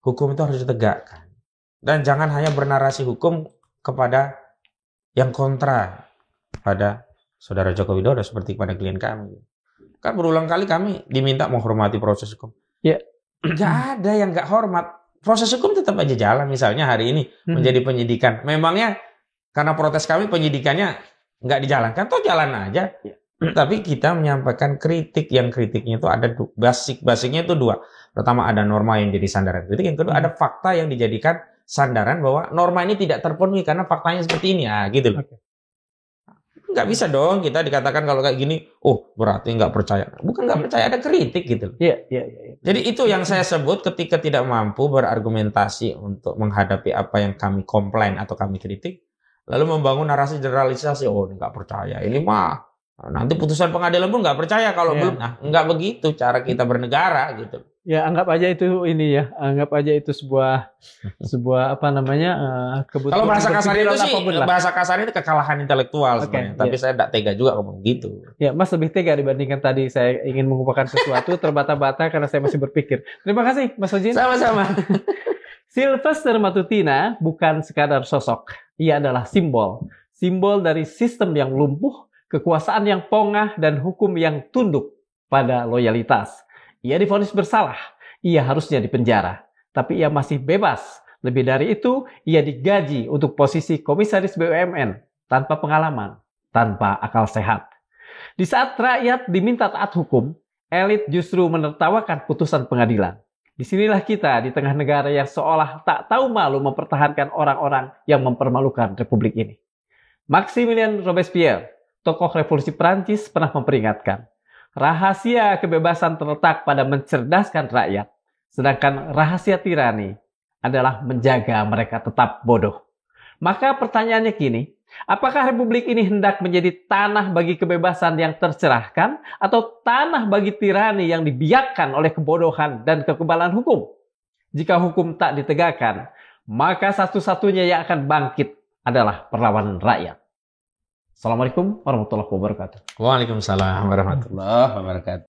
hukum itu harus ditegakkan. Dan jangan hanya bernarasi hukum kepada yang kontra pada Saudara Joko Widodo seperti pada klien kami. Kan berulang kali kami diminta menghormati proses hukum. Nggak ada yang nggak hormat. Proses hukum tetap aja jalan. Misalnya hari ini menjadi penyidikan. Memangnya karena protes kami penyidikannya nggak dijalankan, toh jalan aja. Tapi kita menyampaikan kritik. Yang kritiknya itu ada basicnya itu dua. Pertama ada norma yang jadi sandaran kritik. Yang kedua ada fakta yang dijadikan sandaran bahwa norma ini tidak terpenuhi karena faktanya seperti ini. Gitu loh. Nggak bisa dong kita dikatakan kalau kayak gini, berarti nggak percaya. Bukan nggak percaya, ada kritik gitu loh. Jadi itu yang saya sebut ketika tidak mampu berargumentasi untuk menghadapi apa yang kami komplain atau kami kritik, lalu membangun narasi generalisasi, ini nggak percaya, ini mah nanti putusan pengadilan pun nggak percaya kalau belum. Nggak begitu cara kita bernegara gitu. Ya anggap aja itu anggap aja itu sebuah kebutuhan. Kalau bahasa kasar itu sih, bahasa kasar itu kekalahan intelektual sebenarnya. Tapi saya tidak tega juga ngomong gitu. Ya, Mas lebih tega dibandingkan tadi saya ingin mengumpulkan sesuatu terbata-bata karena saya masih berpikir. Terima kasih, Mas Ojin. Sama-sama. Sylvester Matutina bukan sekadar sosok, ia adalah simbol. Simbol dari sistem yang lumpuh, kekuasaan yang pongah, dan hukum yang tunduk pada loyalitas. Ia divonis bersalah, ia harusnya dipenjara, tapi ia masih bebas. Lebih dari itu, ia digaji untuk posisi komisaris BUMN tanpa pengalaman, tanpa akal sehat. Di saat rakyat diminta taat hukum, elit justru menertawakan putusan pengadilan. Disinilah kita di tengah negara yang seolah tak tahu malu mempertahankan orang-orang yang mempermalukan republik ini. Maximilien Robespierre, tokoh revolusi Prancis, pernah memperingatkan, rahasia kebebasan terletak pada mencerdaskan rakyat, sedangkan rahasia tirani adalah menjaga mereka tetap bodoh. Maka pertanyaannya kini, apakah republik ini hendak menjadi tanah bagi kebebasan yang tercerahkan atau tanah bagi tirani yang dibiarkan oleh kebodohan dan kekebalan hukum? Jika hukum tak ditegakkan, maka satu-satunya yang akan bangkit adalah perlawanan rakyat. Assalamualaikum warahmatullahi wabarakatuh. Waalaikumsalam warahmatullahi wabarakatuh.